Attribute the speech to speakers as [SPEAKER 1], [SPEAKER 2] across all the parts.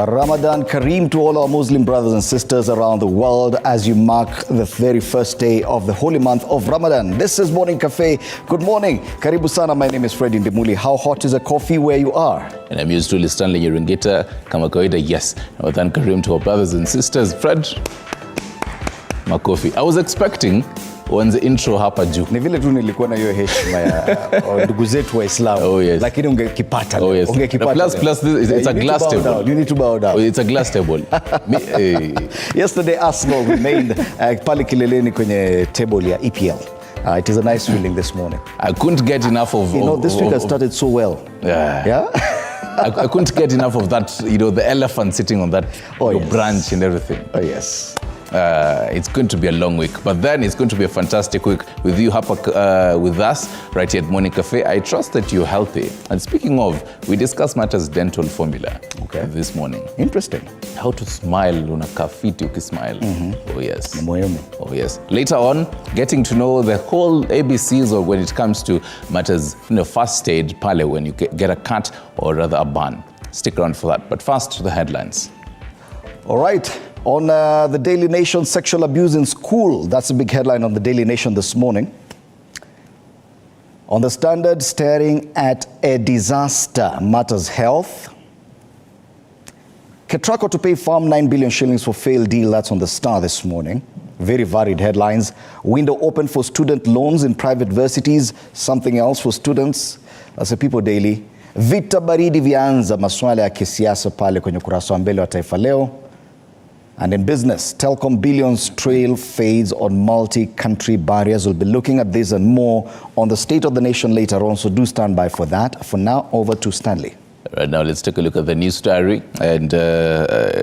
[SPEAKER 1] Ramadan Kareem to all our Muslim brothers and sisters around the world as you mark the very first day of the holy month of Ramadan. This is Morning Cafe. Good morning. Karibu sana. My name is Freddy Ndimuli. How hot is a coffee where you are?
[SPEAKER 2] And I'm used to Stanley Yerungita. Kama kawaida, yes. Ramadan Kareem to our brothers and sisters. Fred, makofi. I was expecting uanze intro hapa juu.
[SPEAKER 1] Ni vile tu nilikuwa na hiyo heshima ya ndugu zetu Waislamu.
[SPEAKER 2] Oh yes.
[SPEAKER 1] Lakini ungekipata.
[SPEAKER 2] Oh yes.
[SPEAKER 1] Ungekipata.
[SPEAKER 2] Plus this, it's a glass table.
[SPEAKER 1] You need to bow down.
[SPEAKER 2] Oh, it's a glass table.
[SPEAKER 1] Yesterday Arsenal remained pale kileleni kwenye table ya EPL. It is a nice feeling this morning.
[SPEAKER 2] I couldn't get enough of...
[SPEAKER 1] this week has started so well.
[SPEAKER 2] Yeah? I couldn't get enough of that, the elephant sitting on that branch and everything.
[SPEAKER 1] Oh, yes.
[SPEAKER 2] It's going to be a long week, but then it's going to be a fantastic week with you with us right here at Morning Cafe. I trust that you're healthy. And speaking of, we discussed matters dental formula this morning.
[SPEAKER 1] Interesting.
[SPEAKER 2] How to smile unakaa fiti ukismile. Oh yes. Oh yes. Later on, getting to know the whole ABCs of when it comes to matters, first aid pale when you get a cut or rather a bun. Stick around for that. But first, the headlines.
[SPEAKER 1] All right. On the Daily Nation, sexual abuse in school. That's a big headline on the Daily Nation this morning. On the Standard, staring at a disaster, matters health. Ketraco to pay farm 9 billion shillings for failed deal. That's on the Star this morning. Very varied headlines. Window open for student loans in private universities. Something else for students. That's the People Daily. Vita baridi vyanza, maswala ya kisiasa pale kwenye ukurasa wa mbele wa Taifa Leo. And in business, Telkom billions trail fades on multi-country barriers. We'll be looking at this and more on the State of the Nation later on, so do stand by for that. For now, over to Stanley.
[SPEAKER 2] Right now, let's take a look at the news diary and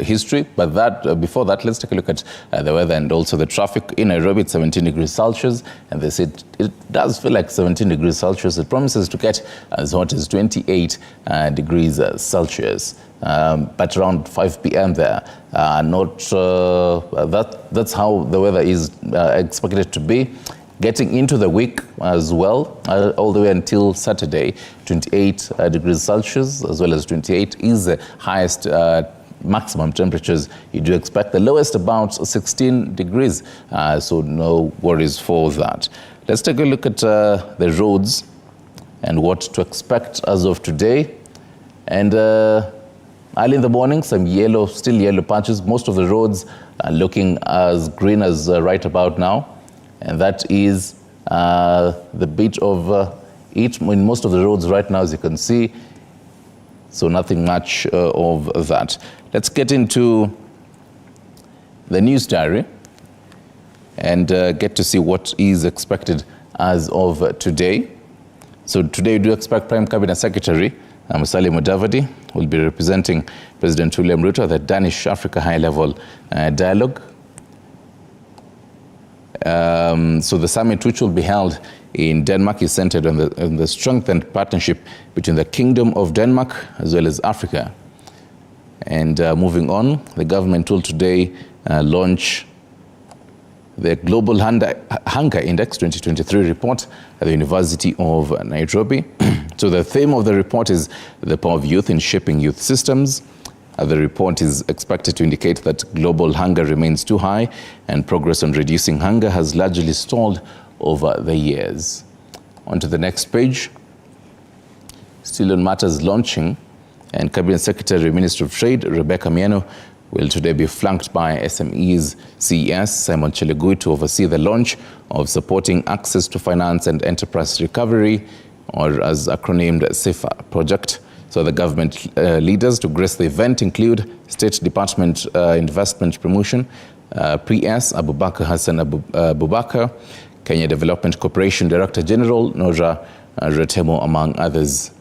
[SPEAKER 2] history. But before that, let's take a look at the weather and also the traffic. In Nairobi, it's 17 degrees Celsius, and they said it does feel like 17 degrees Celsius. It promises to get as hot as 28 degrees Celsius. But around 5 p.m. there, that's how the weather is expected to be. Getting into the week as well, all the way until Saturday, 28 degrees Celsius, as well as 28 is the highest maximum temperatures you do expect. The lowest about 16 degrees, so no worries for that. Let's take a look at the roads and what to expect as of today. And early in the morning, some still yellow patches. Most of the roads are looking as green as right about now. And that is the bit of it in most of the roads right now, as you can see. So nothing much of that. Let's get into the news diary and get to see what is expected as of today. So today we do expect Prime Cabinet Secretary Musalia Mudavadi will be representing President William Ruto at the Danish-Africa High-Level Dialogue. So the summit, which will be held in Denmark, is centered on the strengthened partnership between the Kingdom of Denmark as well as Africa. And moving on, the government will today launch the Global Hunger Index 2023 report at the University of Nairobi. So the theme of the report is the power of youth in shaping youth systems. The report is expected to indicate that global hunger remains too high and progress on reducing hunger has largely stalled over the years. On to the next page. Still on matters launching, and Cabinet Secretary, Minister of Trade, Rebecca Miano, will today be flanked by SMEs CES, Simon Chelugui, to oversee the launch of Supporting Access to Finance and Enterprise Recovery, or as acronymed SIFA project. So the government leaders to grace the event include State Department Investment Promotion, Pre-S Abubakar Hassan Abubakar, Kenya Development Corporation Director General Nora Retemo, among others.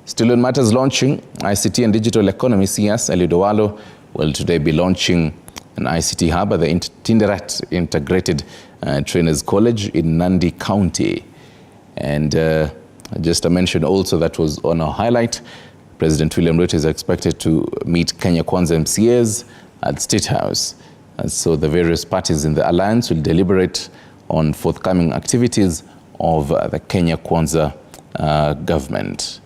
[SPEAKER 2] Still on matters launching, ICT and Digital Economy, CS Elidowalo will today be launching an ICT hub at the Tinderet Integrated Trainers College in Nandi County. And just to mention also, that was on our highlight, President William Ruto is expected to meet Kenya Kwanza MCAs at State House. And so the various parties in the alliance will deliberate on forthcoming activities of the Kenya Kwanza government.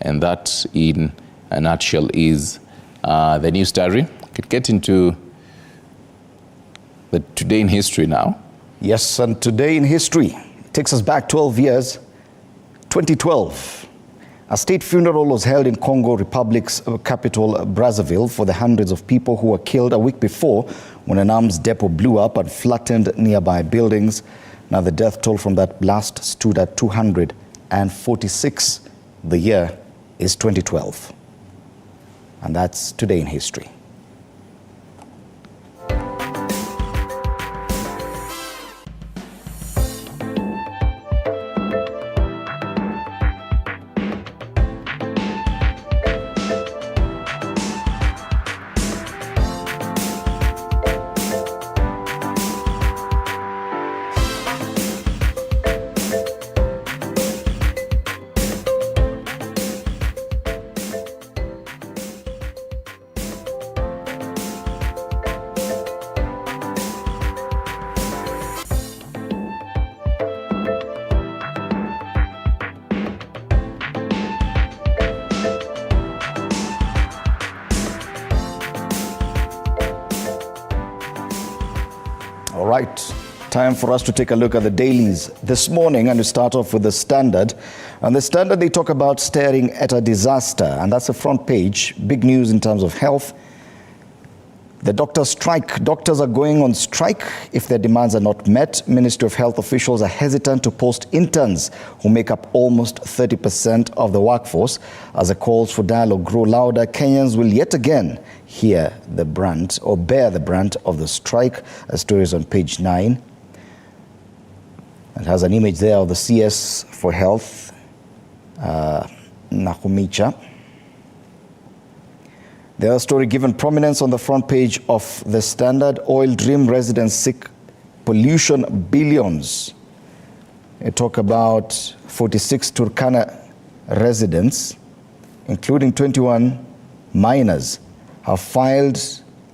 [SPEAKER 2] And that, in a nutshell, is the news diary. Could get into the Today in History now.
[SPEAKER 1] Yes, and Today in History takes us back 12 years, 2012. A state funeral was held in Congo Republic's capital, Brazzaville, for the hundreds of people who were killed a week before when an arms depot blew up and flattened nearby buildings. Now the death toll from that blast stood at 246. The year is 2012. And that's Today in History. All right, time for us to take a look at the dailies this morning, and we start off with the Standard. On the Standard, they talk about staring at a disaster, and that's the front page. Big news in terms of health. The doctors strike. Doctors are going on strike if their demands are not met. Ministry of Health officials are hesitant to post interns who make up almost 30% of the workforce. As the calls for dialogue grow louder, Kenyans will yet again hear the brunt or bear the brunt of the strike. A story is on page 9. It has an image there of the CS for Health, Nakumicha. The other story given prominence on the front page of the Standard: oil dream residents seek pollution billions. They talk about 46 Turkana residents, including 21 minors, have filed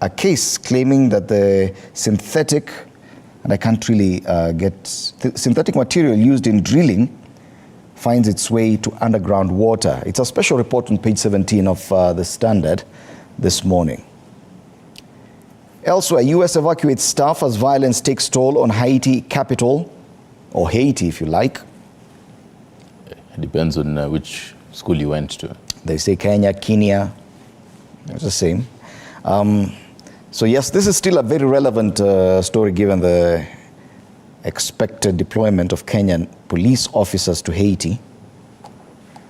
[SPEAKER 1] a case claiming that the synthetic, and I can't really synthetic material used in drilling finds its way to underground water. It's a special report on page 17 of the Standard this morning. Elsewhere, U.S. evacuates staff as violence takes toll on Haiti capital, or Haiti if you like.
[SPEAKER 2] It depends on which school you went to.
[SPEAKER 1] They say Kenya, Kenya, it's the same. So yes, this is still a very relevant story given the expected deployment of Kenyan police officers to Haiti.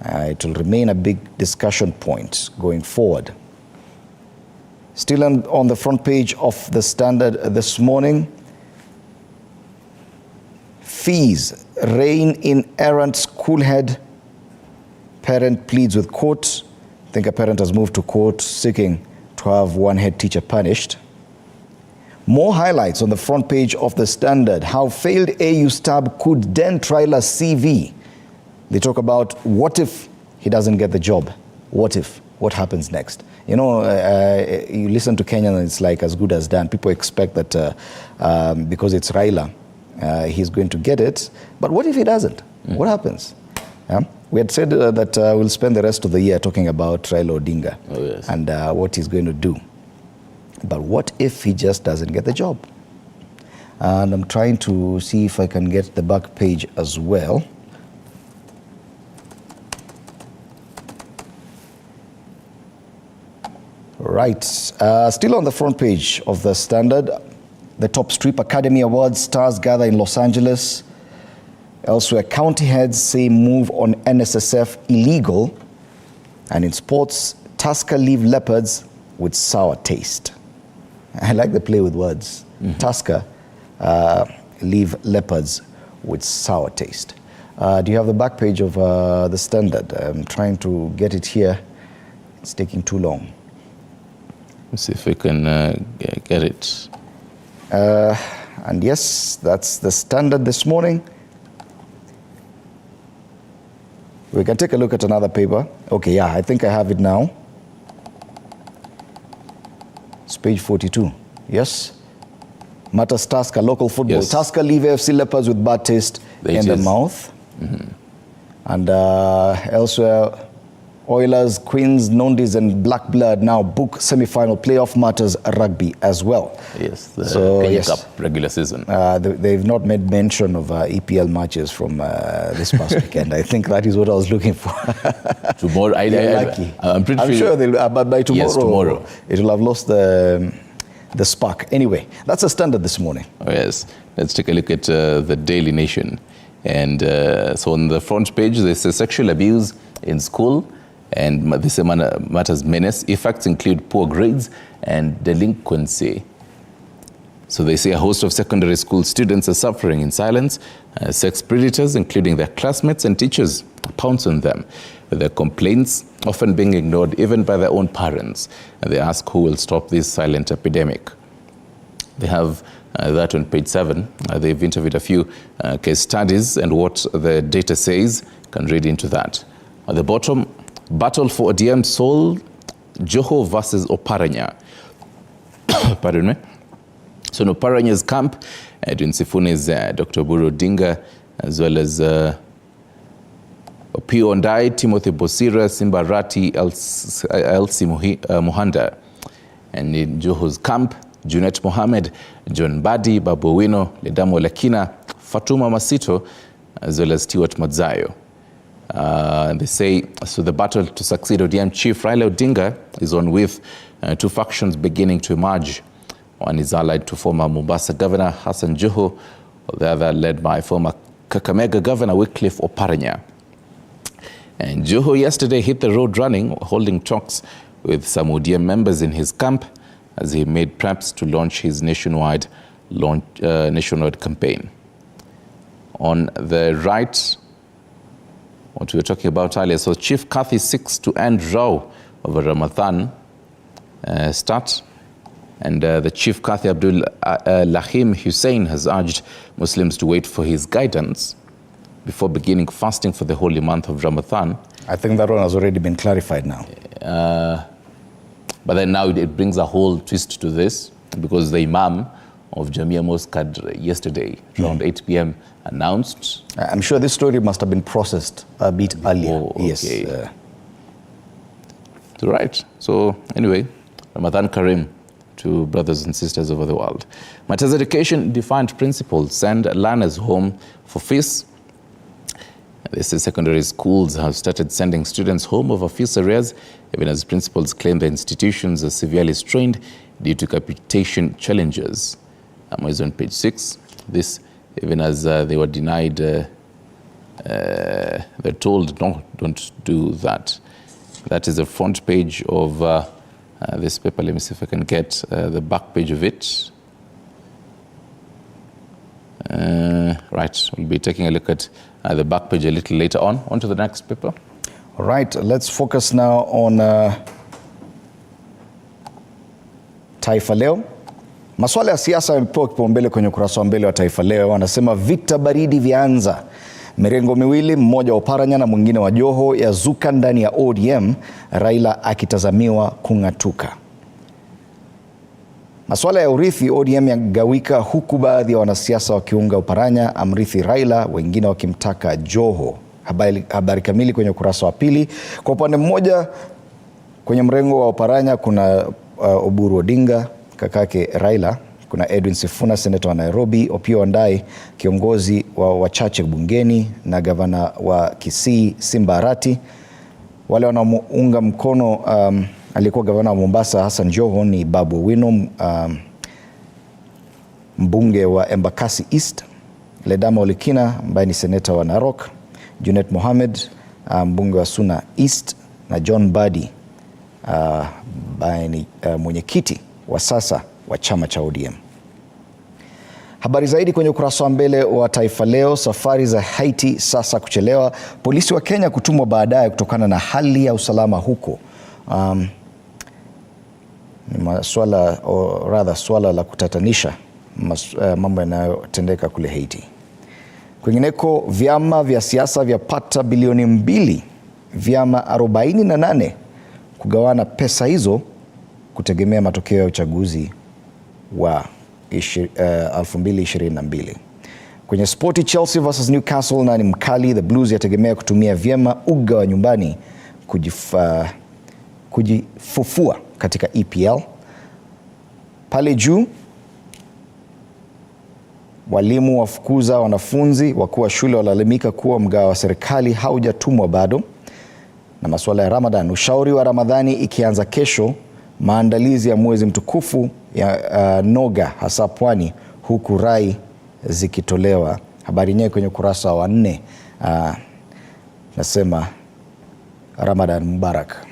[SPEAKER 1] It will remain a big discussion point going forward. Still on the front page of the Standard this morning, fees rein in errant schoolhead. Parent pleads with court. I think a parent has moved to court seeking to have one head teacher punished. More highlights on the front page of the Standard. How failed AU stab could dent Trailer's CV. They talk about what if he doesn't get the job? What if? What happens next? You know, you listen to Kenya and it's like as good as done. People expect that because it's Raila, he's going to get it. But what if he doesn't? What happens? We had said that we'll spend the rest of the year talking about Raila Odinga and what he's going to do. But what if he just doesn't get the job? And I'm trying to see if I can get the back page as well. Right, still on the front page of the Standard, the Top Strip Academy Awards stars gather in Los Angeles. Elsewhere, county heads say move on NSSF illegal. And in sports, Tusker leave leopards with sour taste. I like the play with words. Tusker leave leopards with sour taste. Do you have the back page of the Standard? I'm trying to get it here. It's taking too long.
[SPEAKER 2] Let's see if we can get it.
[SPEAKER 1] And yes, that's the Standard this morning. We can take a look at another paper. Okay, yeah, I think I have it now. It's page 42. Yes? Matters Tusker, local football.
[SPEAKER 2] Yes.
[SPEAKER 1] Tusker leave AFC leopards with bad taste in the mouth. And elsewhere, Oilers, Queens, Nondis and Black Blood now book semi-final playoff matters rugby as well.
[SPEAKER 2] Yes, the Kenya Cup regular season.
[SPEAKER 1] They've not made mention of EPL matches from this past weekend. I think that is what I was looking for.
[SPEAKER 2] Tomorrow, I'm
[SPEAKER 1] sure they'll, by tomorrow,
[SPEAKER 2] yes, tomorrow
[SPEAKER 1] it will have lost the spark. Anyway, that's a standard this morning.
[SPEAKER 2] Oh, yes. Let's take a look at the Daily Nation. And so on the front page, they say sexual abuse in school. And this matters menace. Effects include poor grades and delinquency. So they say a host of secondary school students are suffering in silence. Sex predators, including their classmates and teachers, pounce on them, with their complaints often being ignored even by their own parents. And they ask who will stop this silent epidemic. They have that on page 7. They've interviewed a few case studies, and what the data says, you can read into that. At the bottom, battle for ODM soul, Joho versus Oparanya. Pardon me. So in Oparanya's camp, Edwin Sifune's Dr. Buru Odinga, as well as Opio Ondai, Timothy Bosira, Simba Rati, Elsie Muhanda. And in Joho's camp, Junet Mohamed, John Badi, Babu Wino, Ledamo Lekina, Fatuma Masito, as well as Stewart Madzayo. They say, so the battle to succeed ODM Chief Raila Odinga is on with two factions beginning to emerge. One is allied to former Mombasa Governor Hassan Joho, the other led by former Kakamega Governor Wycliffe Oparanya. And Joho yesterday hit the road running, holding talks with some ODM members in his camp as he made preps to launch his nationwide campaign. On the right, what we were talking about earlier, so Chief Kathi seeks to end row over Ramadan start. And the Chief Kathi Abdul Lahim Hussein has urged Muslims to wait for his guidance before beginning fasting for the holy month of Ramadan.
[SPEAKER 1] I think that one has already been clarified now.
[SPEAKER 2] But then now it brings a whole twist to this, because the Imam of Jamia Mosque yesterday, around 8 p.m., announced.
[SPEAKER 1] I'm sure this story must have been processed a bit earlier.
[SPEAKER 2] Oh, okay.
[SPEAKER 1] Yes.
[SPEAKER 2] Right. So anyway, Ramadan Kareem to brothers and sisters over the world. Matters Education defined principles send learners home for fees. They say secondary schools have started sending students home over fees arrears, even as principals claim the institutions are severely strained due to capitation challenges. Is on page 6. This, even as they were denied, they're told, no, don't do that. That is the front page of this paper. Let me see if I can get the back page of it. Right, we'll be taking a look at the back page a little later on. On to the next paper.
[SPEAKER 1] All right, let's focus now on Taifa Leo. Masuala ya siasa yamepewa kipaumbele kwenye ukurasa wa mbele wa Taifa Leo. Wanasema vita baridi vyaanza. Mirengo miwili, mmoja wa Oparanya na mwingine wa Joho, yazuka ndani ya ODM, Raila akitazamiwa kung'atuka. Masuala ya urithi ODM yagawika, huku baadhi ya wanasiasa wakiunga Oparanya amrithi Raila, wengine wakimtaka Joho. Habari kamili kwenye ukurasa wa pili. Kwa upande mmoja, kwenye mrengo wa Oparanya kuna Oburu Odinga, kakake Raila, kuna Edwin Sifuna, seneta wa Nairobi, Opio Ondai, kiongozi wa wachache bungeni, na gavana wa Kisii Simba Arati. Wale wanaounga mkono alikuwa gavana wa Mombasa Hassan Joho ni Babu Wino, mbunge wa Embakasi East, Ledama Olekina ambaye ni seneta wa Narok, Junet Mohamed, mbunge wa Suna East, na John Badi ambaye ni mwenyekiti wa sasa wa chama cha ODM. Habari zaidi kwenye ukurasa wa mbele wa Taifa Leo. Safari za Haiti sasa kuchelewa, polisi wa Kenya kutumwa baadaye kutokana na hali ya usalama huko. Ni swala la kutatanisha mambo yanayotendeka kule Haiti. Kwingineko, vyama vya siasa vyapata bilioni 2, vyama 48 kugawana pesa hizo kutegemea matokeo ya uchaguzi wa 2022. Kwenye spoti, Chelsea versus Newcastle na ni mkali. The Blues yategemea kutumia vyema uga wa nyumbani kujifufua katika EPL. Pale juu, walimu wafukuza wanafunzi, wakuu wa shule walalamika kuwa mgao wa serikali haujatumwa bado. Na masuala ya Ramadan, ushauri wa Ramadhani ikianza kesho, maandalizi ya mwezi mtukufu ya noga hasa pwani, huku rai zikitolewa. Habari yenyewe kwenye ukurasa wa 4 nasema Ramadan Mubarak.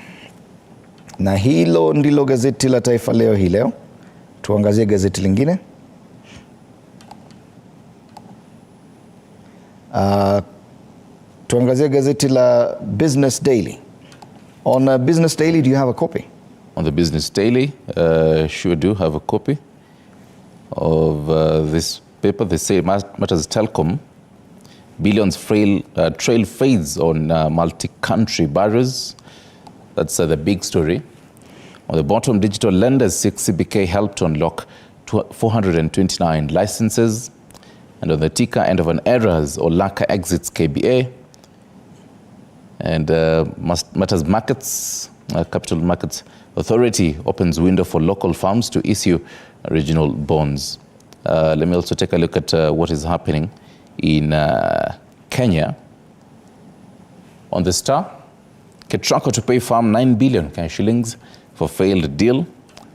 [SPEAKER 1] Na hilo ndilo gazeti la Taifa Leo hii leo. Tuangazie gazeti lingine. Tuangazie gazeti la Business Daily. On Business Daily, do you have a copy?
[SPEAKER 2] On the Business Daily, sure do have a copy of this paper. They say matters telecom, billions trail fades on multi-country barriers. That's the big story. On the bottom, digital lenders seek CBK help to unlock 429 licenses. And on the ticker, end of an errors, Olaka exits KBA. And matters markets, Capital Markets Authority opens window for local firms to issue regional bonds. Let me also take a look at what is happening in Kenya. On the Star, Ketraco to pay farm 9 billion shillings for failed deal.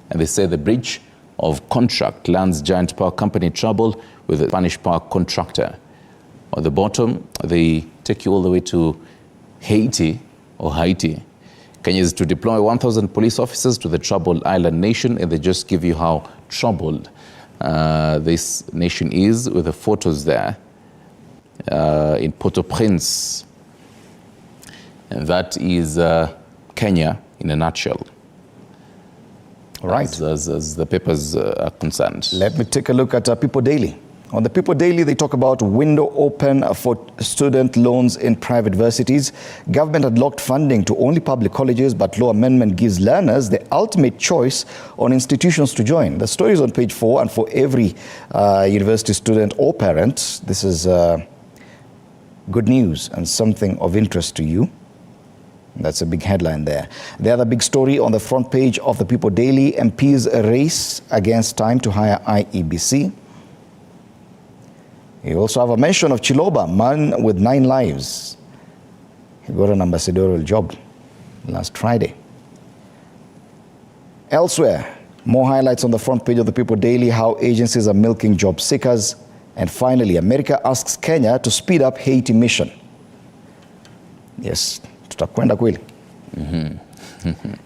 [SPEAKER 2] And they say the breach of contract lands giant power company trouble with a Spanish power contractor. On the bottom, they take you all the way to Haiti. Kenya is to deploy 1,000 police officers to the troubled island nation, and they just give you how troubled this nation is with the photos there in Port-au-Prince. And that is Kenya in a nutshell.
[SPEAKER 1] All right.
[SPEAKER 2] As the papers are concerned.
[SPEAKER 1] Let me take a look at People Daily. On the People Daily, they talk about window open for student loans in private universities. Government had locked funding to only public colleges, but law amendment gives learners the ultimate choice on institutions to join. The story is on page 4, and for every university student or parent, this is good news and something of interest to you. That's a big headline there. The other big story on the front page of the People Daily, MPs race against time to hire IEBC. You also have a mention of Chiloba, man with 9 lives. He got an ambassadorial job last Friday. Elsewhere, more highlights on the front page of the People Daily, how agencies are milking job seekers. And finally, America asks Kenya to speed up Haiti mission. Yes, tutakwenda kweli.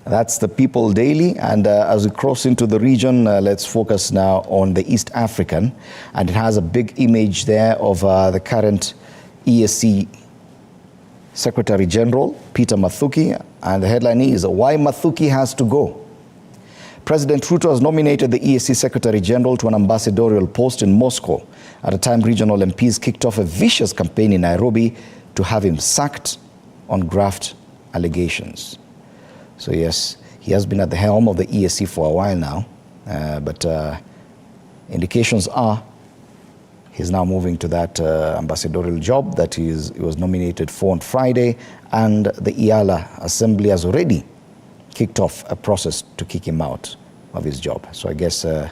[SPEAKER 1] That's the People Daily, and as we cross into the region, let's focus now on the East African, and it has a big image there of the current EAC Secretary General, Peter Mathuki, and the headline is, Why Mathuki Has to Go. President Ruto has nominated the EAC Secretary General to an ambassadorial post in Moscow at a time regional MPs kicked off a vicious campaign in Nairobi to have him sacked on graft allegations. So yes, he has been at the helm of the EAC for a while now, but indications are he's now moving to that ambassadorial job that he was nominated for on Friday, and the IALA Assembly has already kicked off a process to kick him out of his job. So I guess the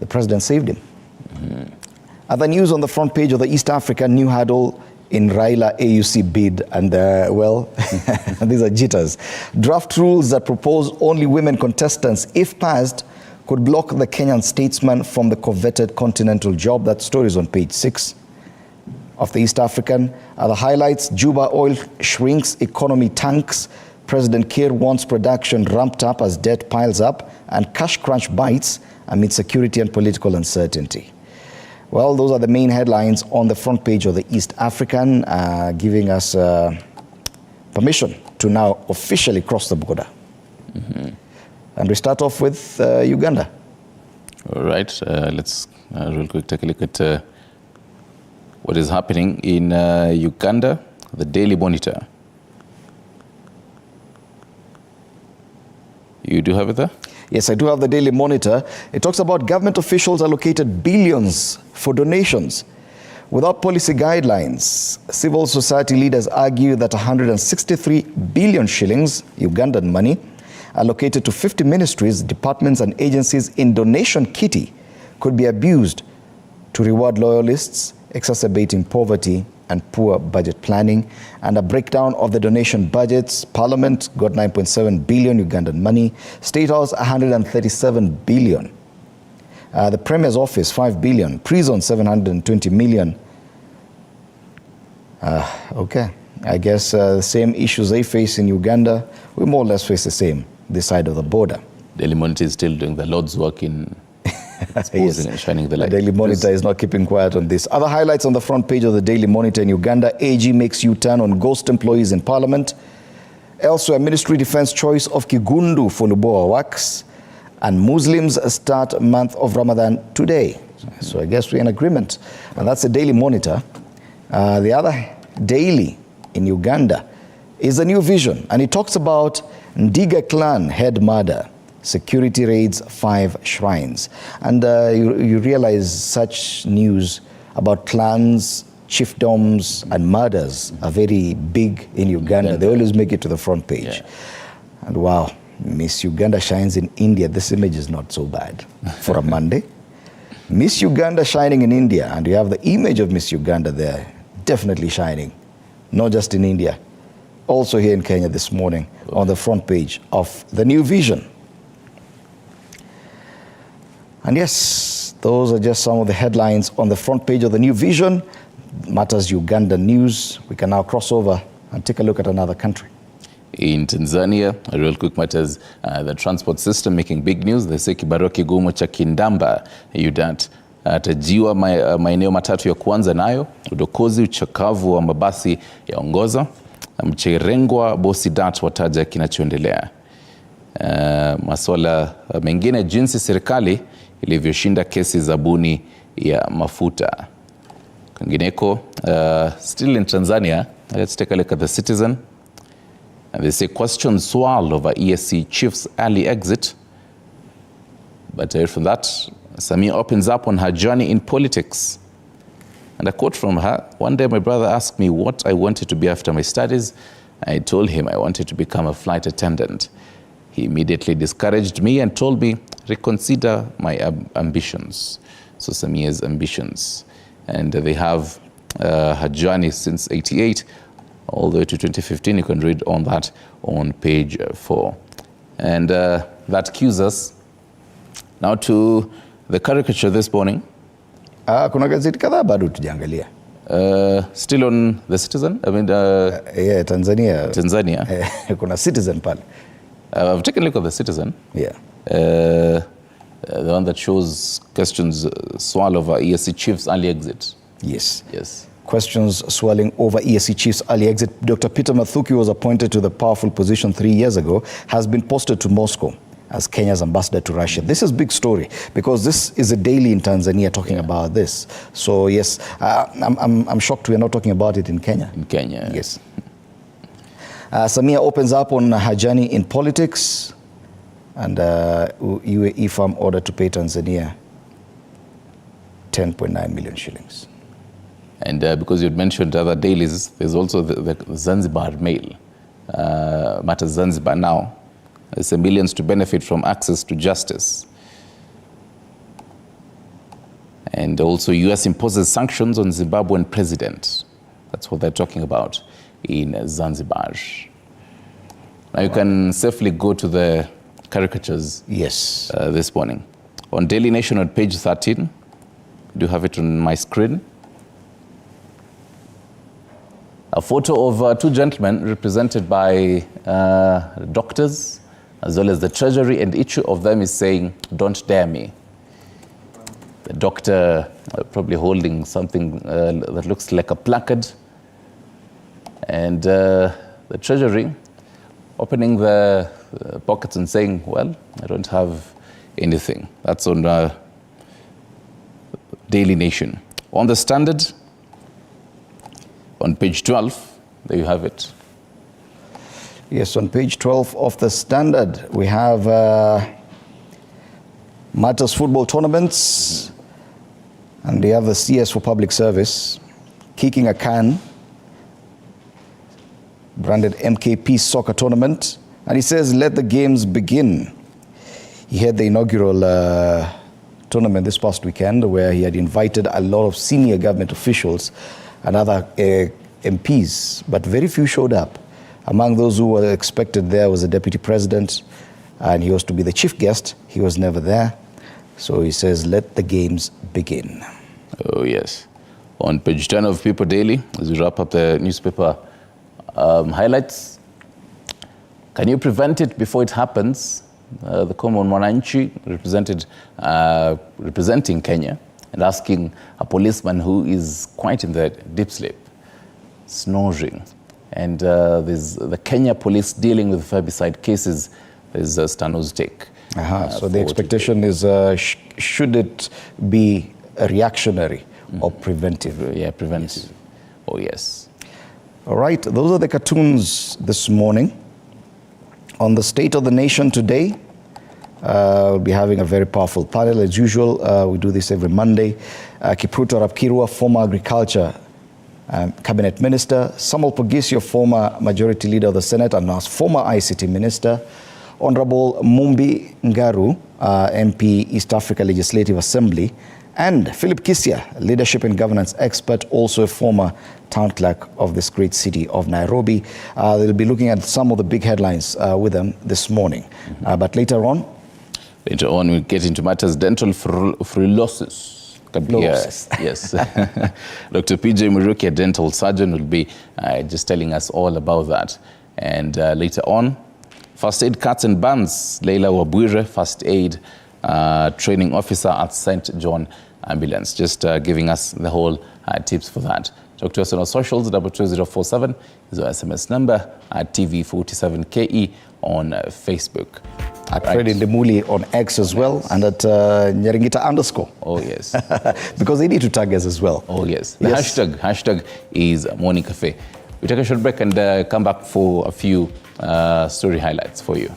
[SPEAKER 1] president saved him. Other news on the front page of the East African, new hurdle in Raila AUC bid, and well, these are jitters. Draft rules that propose only women contestants, if passed, could block the Kenyan statesman from the coveted continental job. That story is on page 6 of the East African. Other highlights, Juba oil shrinks, economy tanks. President Kiir wants production ramped up as debt piles up, and cash crunch bites amid security and political uncertainty. Well, those are the main headlines on the front page of the East African, giving us permission to now officially cross the border. And we start off with Uganda.
[SPEAKER 2] All right, let's real quick take a look at what is happening in Uganda, the Daily Monitor. You do have it there?
[SPEAKER 1] Yes, I do have the Daily Monitor. It talks about government officials allocated billions for donations. Without policy guidelines, civil society leaders argue that 163 billion shillings, Ugandan money, allocated to 50 ministries, departments and agencies in donation kitty could be abused to reward loyalists, exacerbating poverty and poor budget planning. And a breakdown of the donation budgets: Parliament got 9.7 billion Ugandan money, State House 137 billion, the Premier's office 5 billion, prison 720 million. Okay, I guess the same issues they face in Uganda, we more or less face the same this side of the border.
[SPEAKER 2] Daily Monitor is still doing the Lord's work in exposing and shining the light.
[SPEAKER 1] The Daily Monitor is not keeping quiet on this. Other highlights on the front page of the Daily Monitor in Uganda: AG makes U-turn on ghost employees in Parliament. Elsewhere, Ministry Defense choice of Kigundu for Lubowa works. And Muslims start month of Ramadan today. So I guess we're in agreement. And that's the Daily Monitor. The other daily in Uganda is a New Vision. And it talks about Ndiga clan head murder. Security raids 5 shrines. And you realize such news about clans, chiefdoms, and murders are very big in Uganda. They always make it to the front page.
[SPEAKER 2] Yeah.
[SPEAKER 1] And wow, Miss Uganda shines in India. This image is not so bad for a Monday. Miss Uganda shining in India, and you have the image of Miss Uganda there, definitely shining, not just in India, also here in Kenya this morning on the front page of the New Vision. And yes, those are just some of the headlines on the front page of the New Vision. Matters Uganda news. We can now cross over and take a look at another country.
[SPEAKER 2] In Tanzania, a real quick matters, the transport system making big news. They say kibarua kigumu cha Kindamba UDAT atajiwa maeneo matatu ya kwanza nayo udokozi uchakavu wa mabasi yaongoza. Mcherengwa bosi DAT wataja kinachoendelea. Masuala mengine, jinsi serikali ilivyoshinda kesi zabuni ya mafuta. Kwingineko, still in Tanzania, let's take a look at the Citizen. And they say question swirl over ESC chief's early exit. But from that, Samia opens up on her journey in politics. And a quote from her: "One day my brother asked me what I wanted to be after my studies. I told him I wanted to become a flight attendant. He immediately discouraged me and told me, reconsider my ambitions." So Samia's ambitions. And they have her journey since 88 all the way to 2015. You can read on that on page 4. And that cues us now to the caricature this morning.
[SPEAKER 1] Kuna gazeti kadhaa bado tujaangalia.
[SPEAKER 2] Still on the Citizen? I mean,
[SPEAKER 1] yeah, Tanzania.
[SPEAKER 2] Tanzania.
[SPEAKER 1] Kuna Citizen pale.
[SPEAKER 2] I've taken a look at the Citizen.
[SPEAKER 1] Yeah.
[SPEAKER 2] The one that shows questions swirl over ESC chief's early exit.
[SPEAKER 1] Yes.
[SPEAKER 2] Yes.
[SPEAKER 1] Questions swirling over ESC chief's early exit. Dr. Peter Mathuki was appointed to the powerful position 3 years ago, has been posted to Moscow as Kenya's ambassador to Russia. This is a big story because this is a daily in Tanzania talking about this. So yes, I'm shocked we are not talking about it in Kenya.
[SPEAKER 2] In Kenya.
[SPEAKER 1] Yes. Samia opens up on her journey in politics, and UAE firm ordered to pay Tanzania 10.9 million shillings.
[SPEAKER 2] And because you'd mentioned other dailies, there's also the Zanzibar Mail. Matters Zanzibar now. There's millions to benefit from access to justice. And also US imposes sanctions on Zimbabwean president. That's what they're talking about in Zanzibar. Now you can safely go to the caricatures.
[SPEAKER 1] Yes.
[SPEAKER 2] This morning. On Daily Nation on page 13, do you have it on my screen? A photo of 2 gentlemen represented by doctors as well as the treasury, and each of them is saying, "Don't dare me." The doctor probably holding something that looks like a placard, and the treasury opening the pockets and saying, "Well, I don't have anything." That's on Daily Nation. On the Standard, on page 12, there you have it.
[SPEAKER 1] Yes, on page 12 of the Standard, we have Matters football tournaments, and we have the CS for public service. kicking a can, branded MKP soccer tournament, and he says, let the games begin. He had the inaugural tournament this past weekend where he had invited a lot of senior government officials and other MPs, but very few showed up. Among those who were expected there was the deputy president, and he was to be the chief guest. He was never there. So he says, let the games begin.
[SPEAKER 2] Oh, yes. On page 10 of People Daily, as we wrap up the newspaper highlights, can you prevent it before it happens? The common Mwananchi representing Kenya and asking a policeman who is quite in the deep sleep, snoring. And there's the Kenya police dealing with herbicide cases. There's Stano's take.
[SPEAKER 1] So the expectation is, should it be reactionary or preventive?
[SPEAKER 2] Yeah, preventive. Yes. Oh, yes.
[SPEAKER 1] All right, those are the cartoons this morning. On the State of the Nation today, we'll be having a very powerful panel. As usual, we do this every Monday. Kipruto Rapkirwa, former Agriculture Cabinet Minister. Samuel Pogisio, former Majority Leader of the Senate and now former ICT Minister. Honorable Mumbi Ngaru, MP, East Africa Legislative Assembly. And Philip Kisia, Leadership and Governance Expert, also a former town clerk of this great city of Nairobi. They'll be looking at some of the big headlines with them this morning. But later on,
[SPEAKER 2] we'll get into matters dental frillosis. Yes, yes. Dr. PJ Muruki, a dental surgeon, will be just telling us all about that. And later on, first aid cuts and bans. Leila Wabwire, first aid training officer at St. John Ambulance, just giving us the whole tips for that. Talk to us on our socials, 22047 is our SMS number, at TV47KE on Facebook.
[SPEAKER 1] At Fred Indemuli on X as well, yes. And at Nyaringita _
[SPEAKER 2] Oh, yes.
[SPEAKER 1] Because they need to tag us as well.
[SPEAKER 2] Oh, yes. The hashtag is Morning Cafe. We take a short break and come back for a few story highlights for you.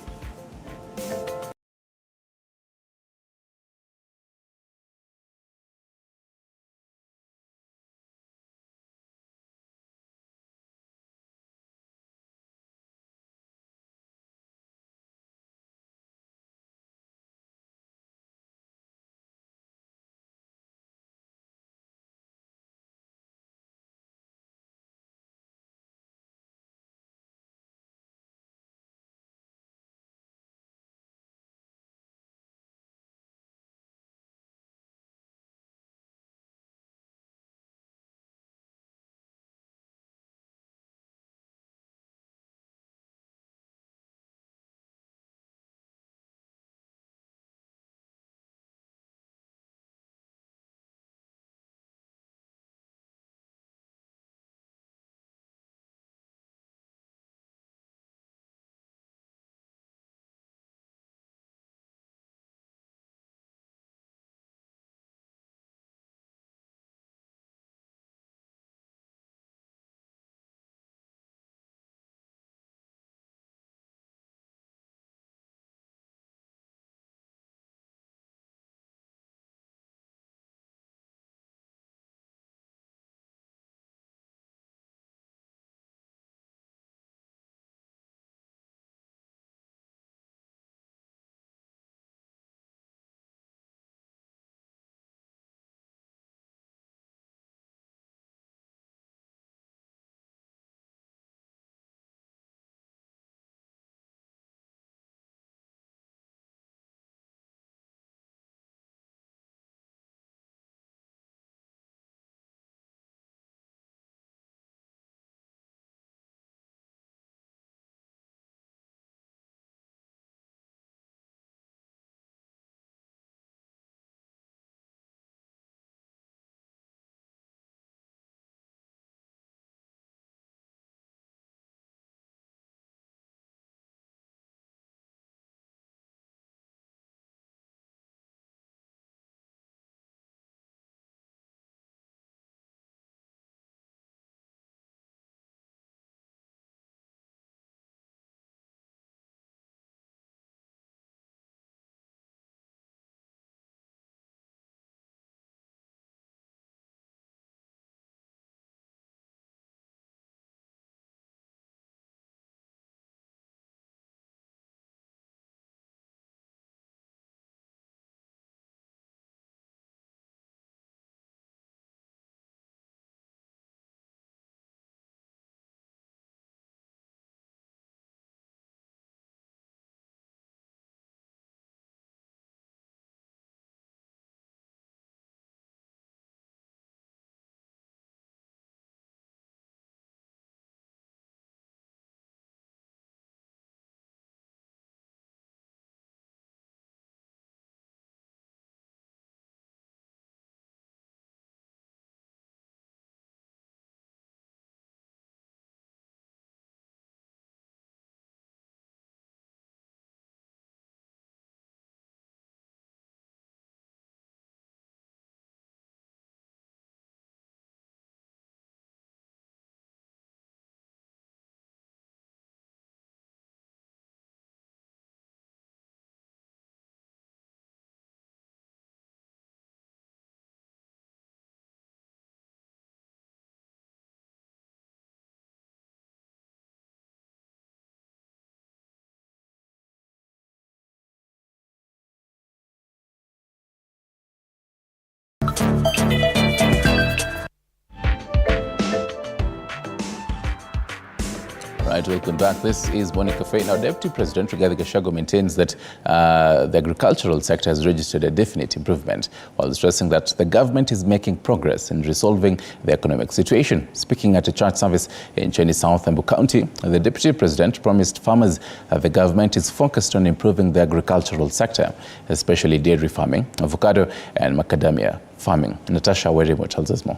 [SPEAKER 2] Right, welcome back. This is Morning Cafe. Now, Deputy President Rigathi Gachagua maintains that the agricultural sector has registered a definite improvement, while stressing that the government is making progress in resolving the economic situation. Speaking at a church service in Cheni South, Embu County, the Deputy President promised farmers that the government is focused on improving the agricultural sector, especially dairy farming, avocado and macadamia farming. Natasha Werimo tells us more.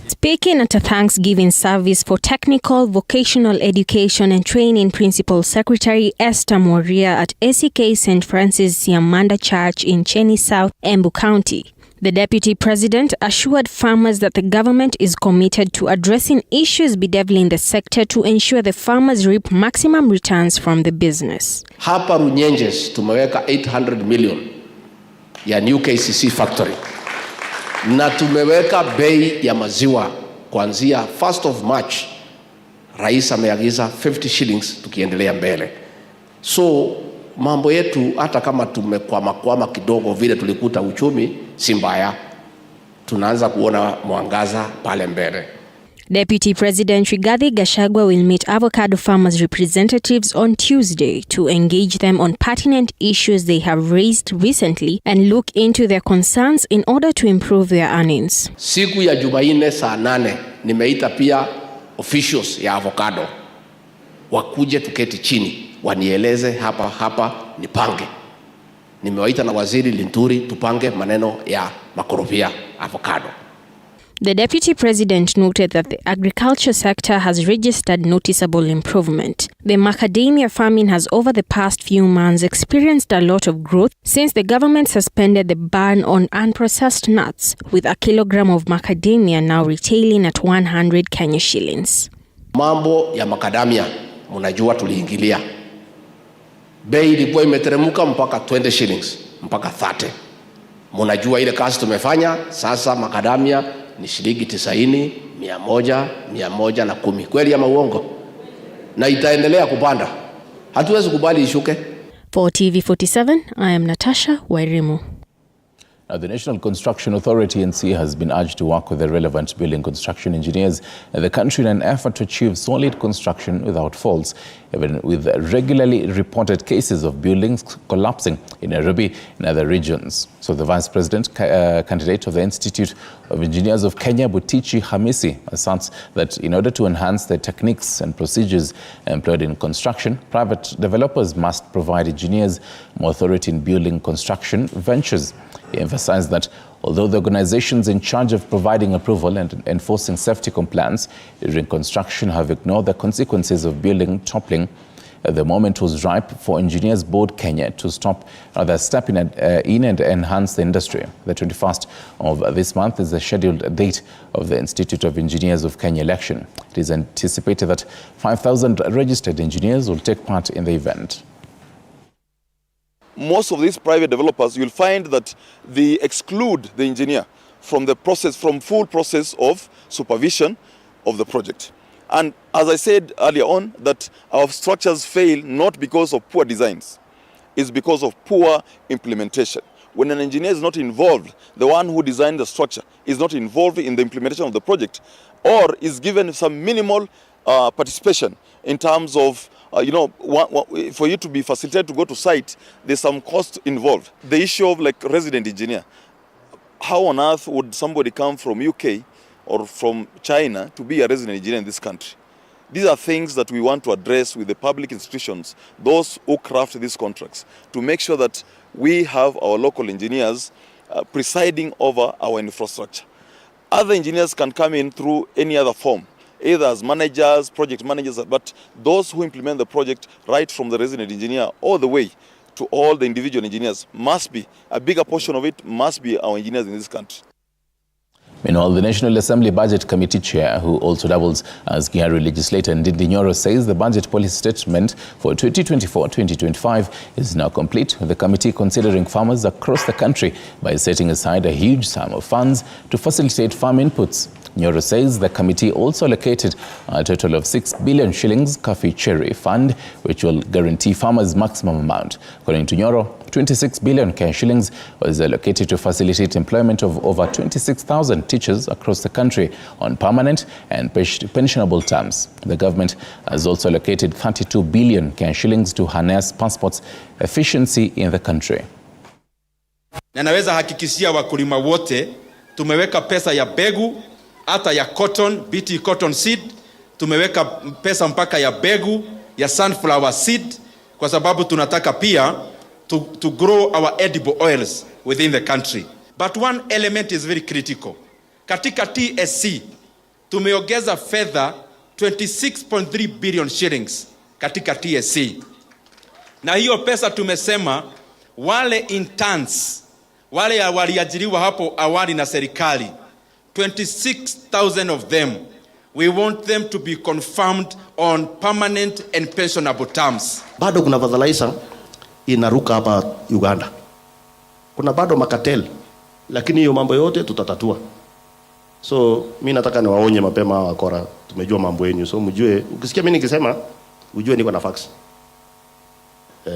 [SPEAKER 3] Speaking at a Thanksgiving service for Technical, Vocational Education and Training Principal Secretary Esther Moria at ACK St. Francis Siamanda Church in Cheni South, Embu County, the Deputy President assured farmers that the government is committed to addressing issues bedeviling the sector to ensure the farmers reap maximum returns from the business.
[SPEAKER 4] Hapa Runyenjes tumeweka 800 million ya new KCC factory. Na tumeweka bei ya maziwa kuanzia 1st of March. Rais ameagiza 50 shillings tukiendelea mbele. So mambo yetu hata kama tumekwama kidogo vile tulikuta uchumi si mbaya. Tunaanza kuona mwangaza pale mbele.
[SPEAKER 3] Deputy President Rigathi Gachagua will meet avocado farmers' representatives on Tuesday to engage them on pertinent issues they have raised recently and look into their concerns in order to improve their earnings.
[SPEAKER 4] Siku ya Jumanne saa 8 nimeita pia officials ya avocado wakuje tuketi chini wanieleze hapa nipange. Nimewaita na Waziri Linturi tupange maneno ya makorofia avocado.
[SPEAKER 3] The Deputy President noted that the agriculture sector has registered noticeable improvement. The macadamia farming has over the past few months experienced a lot of growth since the government suspended the ban on unprocessed nuts, with a kilogram of macadamia now retailing at 100 Kenya shillings.
[SPEAKER 4] Mambo ya macadamia, mnajua tuliingilia. Bei ilikuwa imeteremka mpaka 20 shillings, mpaka 30. Mnajua ile kazi tumefanya, sasa macadamia ni shilingi 90, 100, 110. Kweli ama uongo? Na itaendelea kupanda. Hatuwezi kubali ishuke.
[SPEAKER 3] For TV47, I am Natasha Wairimu.
[SPEAKER 2] Now, the National Construction Authority (NC) has been urged to work with the relevant building construction engineers in the country in an effort to achieve solid construction without faults, even with regularly reported cases of buildings collapsing in Nairobi and other regions. So the Vice President candidate of the Institute of Engineers of Kenya, Butichi Hamisi, asserts that in order to enhance the techniques and procedures employed in construction, private developers must provide engineers more authority in building construction ventures. He emphasized that although the organizations in charge of providing approval and enforcing safety compliance during construction have ignored the consequences of building toppling, the moment was ripe for Engineers Board Kenya to step in and enhance the industry. The 21st of this month is the scheduled date of the Institute of Engineers of Kenya election. It is anticipated that 5,000 registered engineers will take part in the event.
[SPEAKER 5] Most of these private developers, you'll find that they exclude the engineer from the process, from full process of supervision of the project. And as I said earlier on, that our structures fail not because of poor designs, it's because of poor implementation. When an engineer is not involved, the one who designed the structure is not involved in the implementation of the project, or is given some minimal participation in terms of for you to be facilitated to go to site, there's some cost involved. The issue of like resident engineer. How on earth would somebody come from UK or from China to be a resident engineer in this country? These are things that we want to address with the public institutions, those who craft these contracts, to make sure that we have our local engineers presiding over our infrastructure. Other engineers can come in through any other form, either as managers, project managers, but those who implement the project right from the resident engineer all the way to all the individual engineers must be, a bigger portion of it must be our engineers in this country.
[SPEAKER 2] Meanwhile, the National Assembly Budget Committee Chair, who also doubles as Kiharu legislator, Ndindi Nyoro, says the budget policy statement for 2024-2025 is now complete, with the committee considering farmers across the country by setting aside a huge sum of funds to facilitate farm inputs. Nyoro says the committee also allocated a total of 6 billion shillings Kafi-Cherry Fund, which will guarantee farmers maximum amount. According to Nyoro, 26 billion shillings was allocated to facilitate employment of over 26,000 teachers across the country on permanent and pensionable terms. The government has also allocated 32 billion shillings to harness passports efficiency in the country.
[SPEAKER 6] Na naweza hakikishia wakulima wote tumeweka pesa ya begu hata ya cotton, BT cotton seed, tumeweka pesa mpaka ya begu ya sunflower seed kwa sababu tunataka pia to grow our edible oils within the country. But one element is very critical. Katika TSC tumeongeza fedha 26.3 billion shillings katika TSC. Na hiyo pesa tumesema wale interns wale waliajiriwa hapo awali na serikali 26,000 of them, we want them to be confirmed on permanent and pensionable terms.
[SPEAKER 7] Bado kuna fertilizer inaruka hapa Uganda. Kuna bado makatel, lakini hiyo mambo yote tutatatua. So mimi nataka niwaonye mapema wakora, tumejua mambo yenu. So mjue, ukisikia mimi nikisema ujue niko na fax.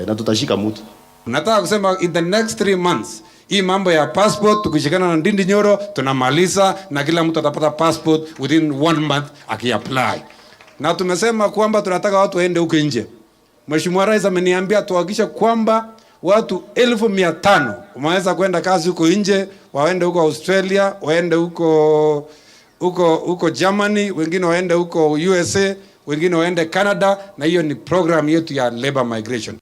[SPEAKER 7] Na tutashika mtu.
[SPEAKER 8] Nataka kusema in the next 3 months hii mambo ya passport tukishikana na Ndindi Nyoro tunamaliza na kila mtu atapata passport within 1 month akiapply. Na tumesema kwamba tunataka watu waende huko nje. Mheshimiwa Rais ameniambia tuhakikishe kwamba watu 1,500 wameweza kwenda kazi huko nje, waende huko Australia, waende huko Germany, wengine waende huko USA, wengine waende Canada, na hiyo ni program yetu ya labor migration.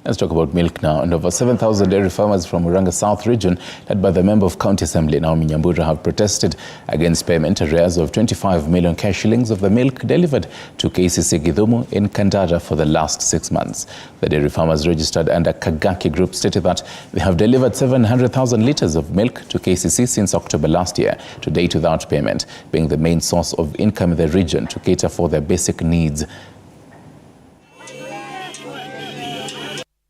[SPEAKER 2] Let's talk about milk now. And over 7,000 dairy farmers from Murang'a South region, led by the member of County Assembly, Naomi Nyambura, have protested against payment arrears of 25 million shillings of the milk delivered to KCC Githumu in Kandara for the last 6 months. The dairy farmers registered under Kagaki Group stated that they have delivered 700,000 litres of milk to KCC since October last year, to date without payment, being the main source of income in the region to cater for their basic needs.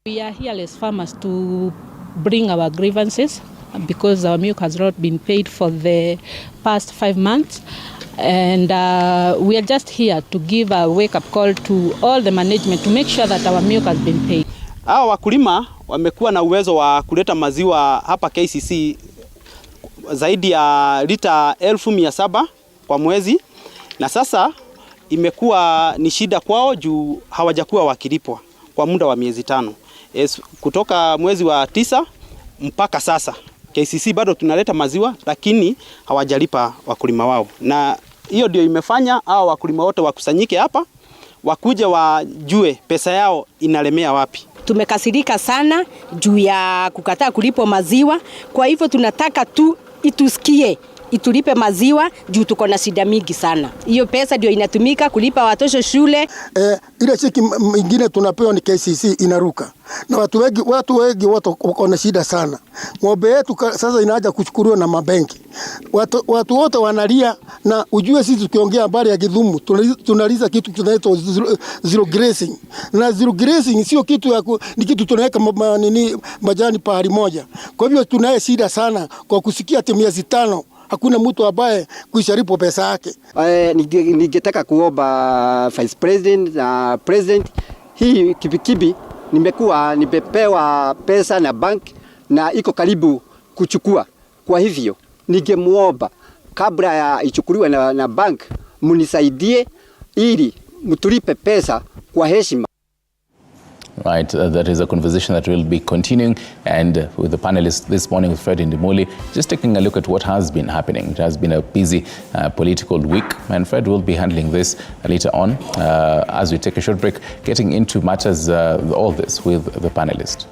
[SPEAKER 9] We are here as farmers to bring our grievances because our milk has not been paid for the past 5 months. And we are just here to give a wake-up call to all the management to make sure that our milk has been paid.
[SPEAKER 10] Hawa wakulima wamekuwa na uwezo wa kuleta maziwa hapa KCC zaidi ya lita 1,700 kwa mwezi, na sasa imekuwa ni shida kwao juu hawajakuwa wakilipwa kwa muda wa miezi 5. Kutoka mwezi wa 9 mpaka sasa KCC bado tunaleta maziwa lakini hawajalipa wakulima wao, na hiyo ndio imefanya hao wakulima wote wakusanyike hapa wakuje wajue pesa yao inalemea wapi.
[SPEAKER 11] Tumekasirika sana juu ya kukataa kulipo maziwa, kwa hivyo tunataka tu itusikie itulipe maziwa juu tuko na shida mingi sana. Hiyo pesa ndio inatumika kulipa watoto shule.
[SPEAKER 12] Ile cheki nyingine tunapewa ni KCC inaruka. Na watu wengi wako na shida sana. Ng'ombe yetu sasa inaanza kuchukuliwa na mabenki. Watu wote wanalia, na ujue sisi tukiongea habari ya Githumu tunaliza kitu kinaitwa zero grazing. Na zero grazing sio kitu ni kitu tunaweka majani pahali moja. Kwa hivyo tunaye shida sana kwa kusikia miezi 5 hakuna mtu ambaye kuisharipo pesa yake.
[SPEAKER 13] Ningetaka kuomba Vice President na President, hii kibikibi nimepewa pesa na bank na iko karibu kuchukua. Kwa hivyo ningemuomba kabla ya ichukuliwe na bank munisaidie ili mtulipe pesa kwa heshima.
[SPEAKER 2] Right, that is a conversation that will be continuing, and with the panelists this morning with Fred Ndimuli, just taking a look at what has been happening. It has been a busy political week, and Fred will be handling this later on as we take a short break, getting into matters, all this with the panelists.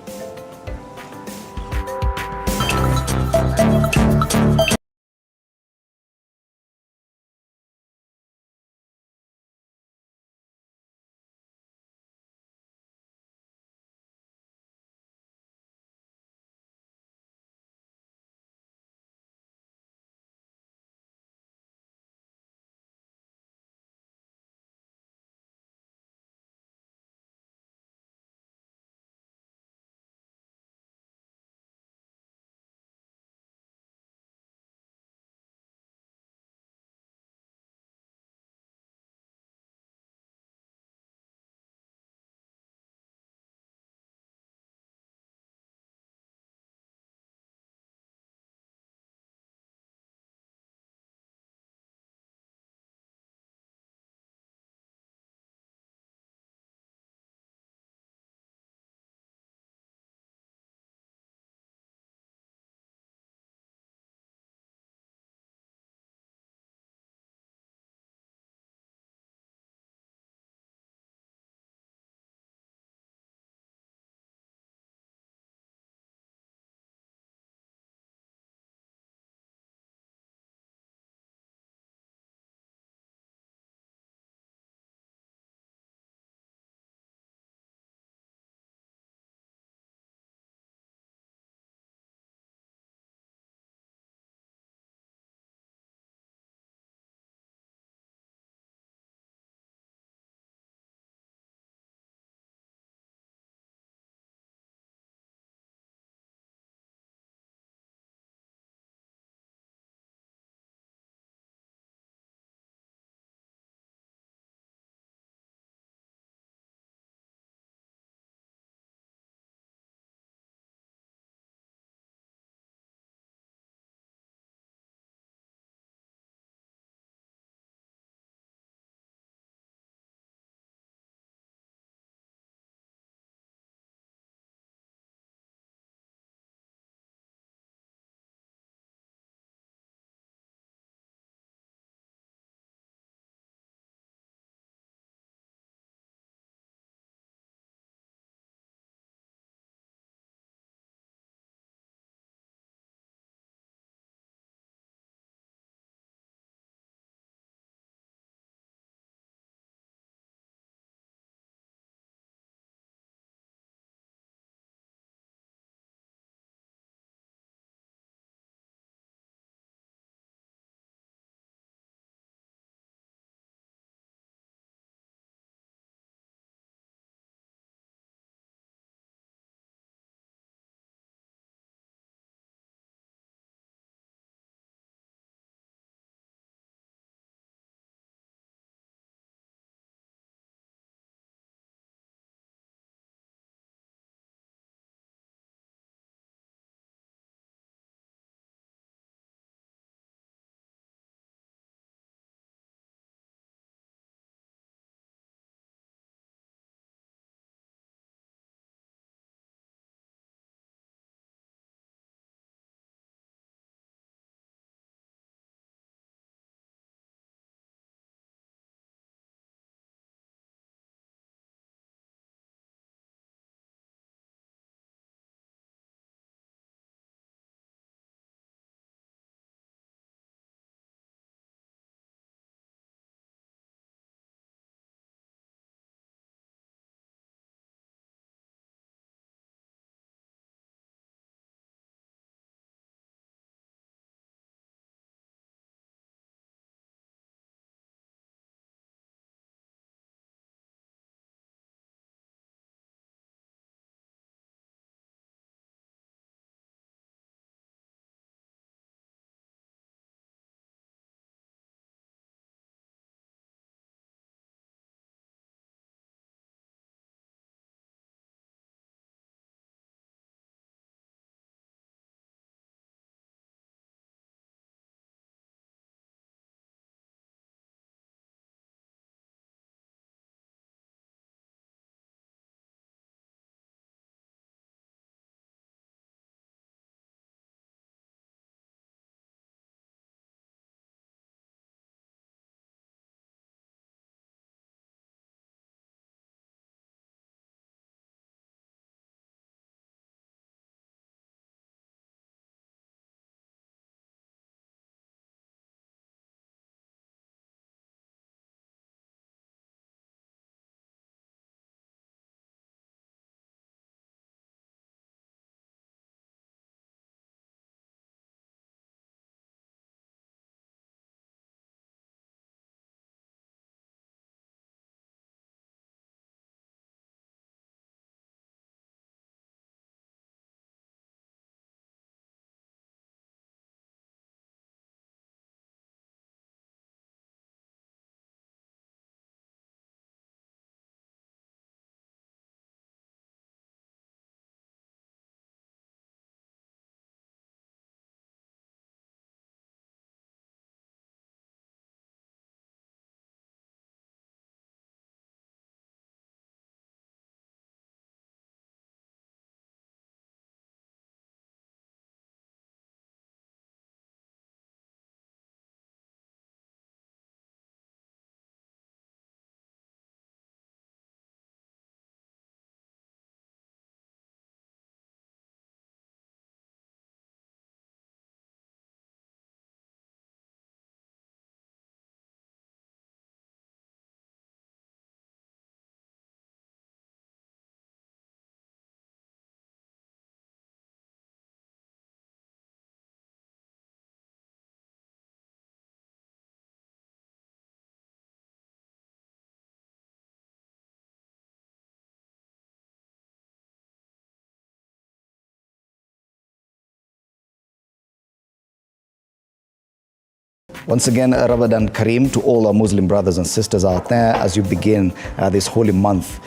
[SPEAKER 1] Once again, Ramadan Kareem to all our Muslim brothers and sisters out there as you begin this holy month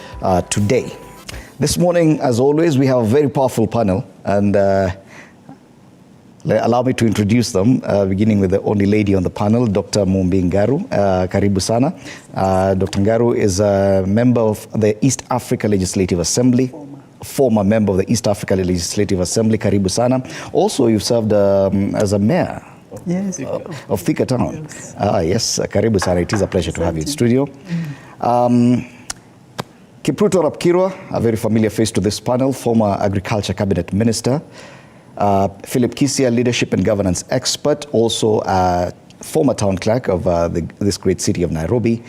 [SPEAKER 1] today. This morning, as always, we have a very powerful panel, and allow me to introduce them, beginning with the only lady on the panel, Dr. Mumbi Ngaru. Karibu sana. Dr. Ngaru is a member of the East Africa Legislative Assembly. Former member of the East Africa Legislative Assembly. Karibu sana. Also, you've served as a mayor.
[SPEAKER 14] Yes.
[SPEAKER 1] Of Thika Town. Yes, Karibu sana. It is a pleasure to have you in studio. Kipruto Rapkirwa, a very familiar face to this panel, former Agriculture Cabinet Minister. Philip Kisia, leadership and governance expert, also a former town clerk of this great city of Nairobi.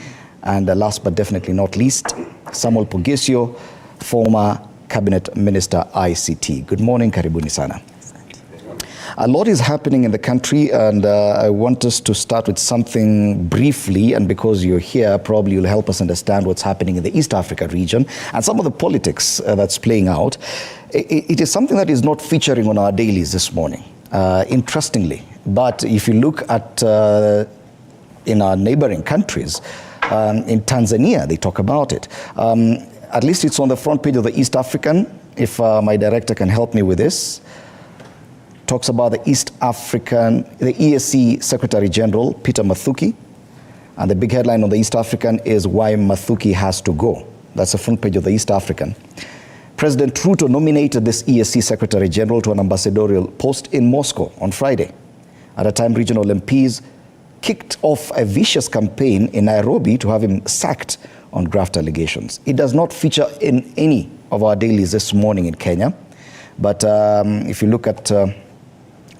[SPEAKER 1] And last but definitely not least, Samuel Pugesio, former Cabinet Minister ICT. Good morning, karibuni sana. A lot is happening in the country, and I want us to start with something briefly, and because you're here, probably you'll help us understand what's happening in the East Africa region and some of the politics that's playing out. It is something that is not featuring on our dailies this morning, interestingly. But if you look at in our neighboring countries, in Tanzania, they talk about it. At least it's on the front page of the East African, if my director can help me with this. Talks about the East African, the EAC Secretary General, Peter Mathuki. And the big headline on the East African is why Mathuki has to go. That's the front page of the East African. President Ruto nominated this EAC Secretary General to an ambassadorial post in Moscow on Friday. At a time, regional MPs kicked off a vicious campaign in Nairobi to have him sacked on graft allegations. It does not feature in any of our dailies this morning in Kenya. But if you look at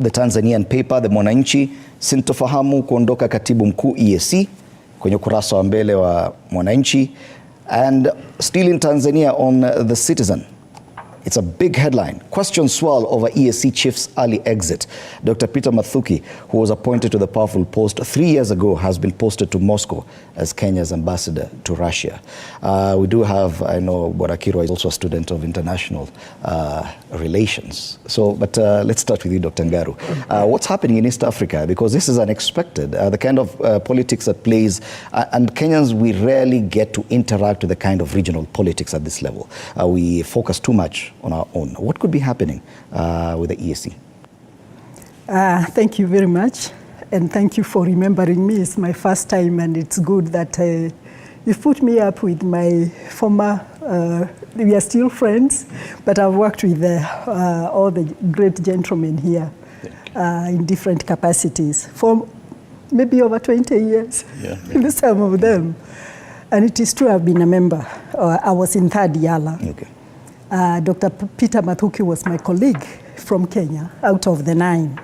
[SPEAKER 1] the Tanzanian paper, the Mwananchi, sintofahamu kuondoka katibu mkuu EAC, kwenye ukurasa wa mbele wa Mwananchi. And still in Tanzania on the Citizen, it's a big headline. Questions swirl over EAC chief's early exit. Dr. Peter Mathuki, who was appointed to the powerful post 3 years ago, has been posted to Moscow as Kenya's ambassador to Russia. We do have, I know Borakiro is also a student of international relations. So, but let's start with you, Dr. Ngaru. What's happening in East Africa? Because this is unexpected. The kind of politics that plays, and Kenyans, we rarely get to interact with the kind of regional politics at this level. We focus too much on our own. What could be happening with the EAC?
[SPEAKER 14] Thank you very much, and thank you for remembering me. It's my first time, and it's good that you've put me up with my former, we are still friends, but I've worked with all the great gentlemen here in different capacities for maybe over 20 years, some of them. And it is true I've been a member. I was in third Yala.
[SPEAKER 1] Okay.
[SPEAKER 14] Dr. Peter Mathuki was my colleague from Kenya, out of the 9.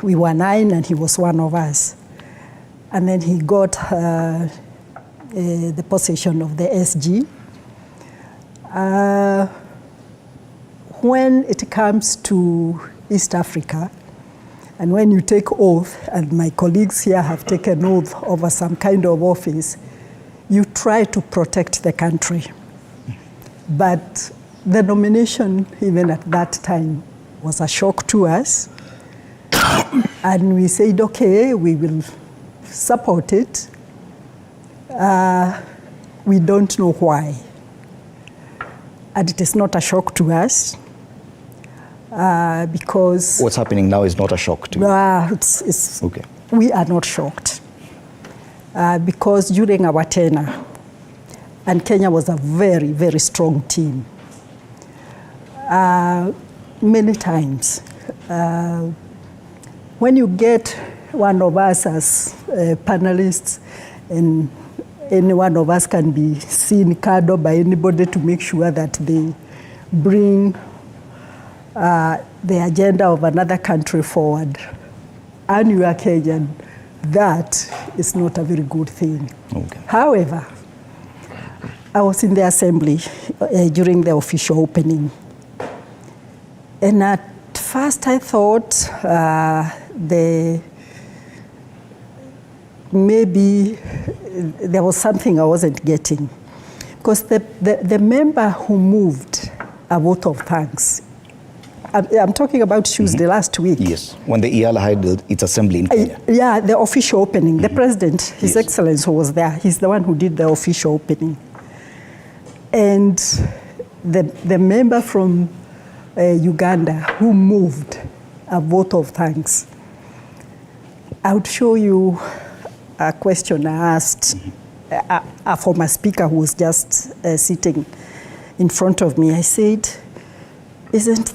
[SPEAKER 14] We were 9 and he was one of us. And then he got the position of the SG. When it comes to East Africa, and when you take oath, and my colleagues here have taken oath over some kind of office, you try to protect the country. But the nomination, even at that time, was a shock to us. And we said, okay, we will support it. We don't know why. And it is not a shock to us because...
[SPEAKER 1] What's happening now is not a shock to you?
[SPEAKER 14] Okay. We are not shocked because during our tenure, and Kenya was a very, very strong team. Many times, when you get one of us as panelists, and any one of us can be seen carded by anybody to make sure that they bring the agenda of another country forward, and you are Kenyan, that is not a very good thing.
[SPEAKER 1] Okay.
[SPEAKER 14] However, I was in the assembly during the official opening. And at first I thought maybe there was something I wasn't getting. Because the member who moved a vote of thanks I'm talking about Tuesday last week.
[SPEAKER 1] Yes, when the EALA had its assembly in Kenya.
[SPEAKER 14] Yeah, the official opening. The president, His Excellency, was there. He's the one who did the official opening. And the member from Uganda who moved a vote of thanks. I would show you a question I asked a former speaker who was just sitting in front of me. I said, isn't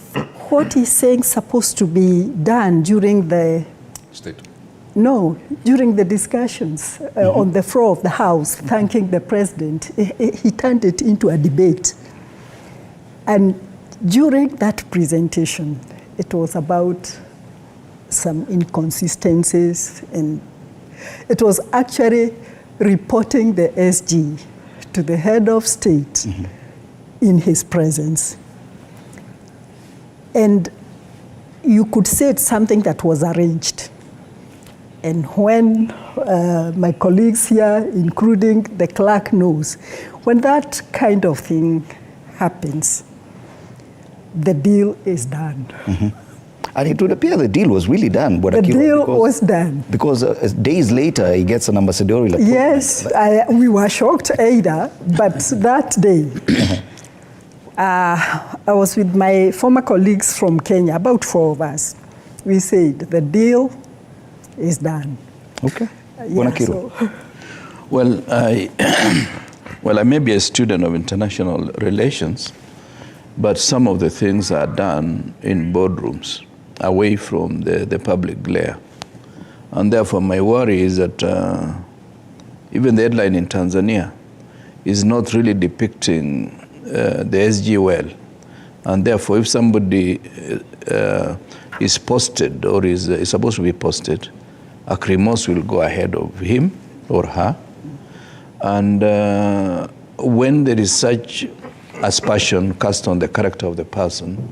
[SPEAKER 14] what he's saying supposed to be done during the during the discussions on the floor of the House, thanking the president? He turned it into a debate. And during that presentation, it was about some inconsistencies, and it was actually reporting the SG to the head of state in his presence. And you could say it's something that was arranged. And when my colleagues here, including the clerk, knows, when that kind of thing happens, the deal is done.
[SPEAKER 1] And it would appear the deal was really done.
[SPEAKER 14] The deal was done.
[SPEAKER 1] Because days later, he gets an ambassadorial appointment.
[SPEAKER 14] Yes, we were shocked, Ada, but that day, I was with my former colleagues from Kenya, about 4 of us. We said, the deal is done.
[SPEAKER 1] Okay.
[SPEAKER 15] Well, I may be a student of international relations, but some of the things are done in boardrooms, away from the public glare. And therefore, my worry is that even the headline in Tanzania is not really depicting the SG well. And therefore, if somebody is posted or is supposed to be posted, acrimos will go ahead of him or her. And when there is such aspersion cast on the character of the person,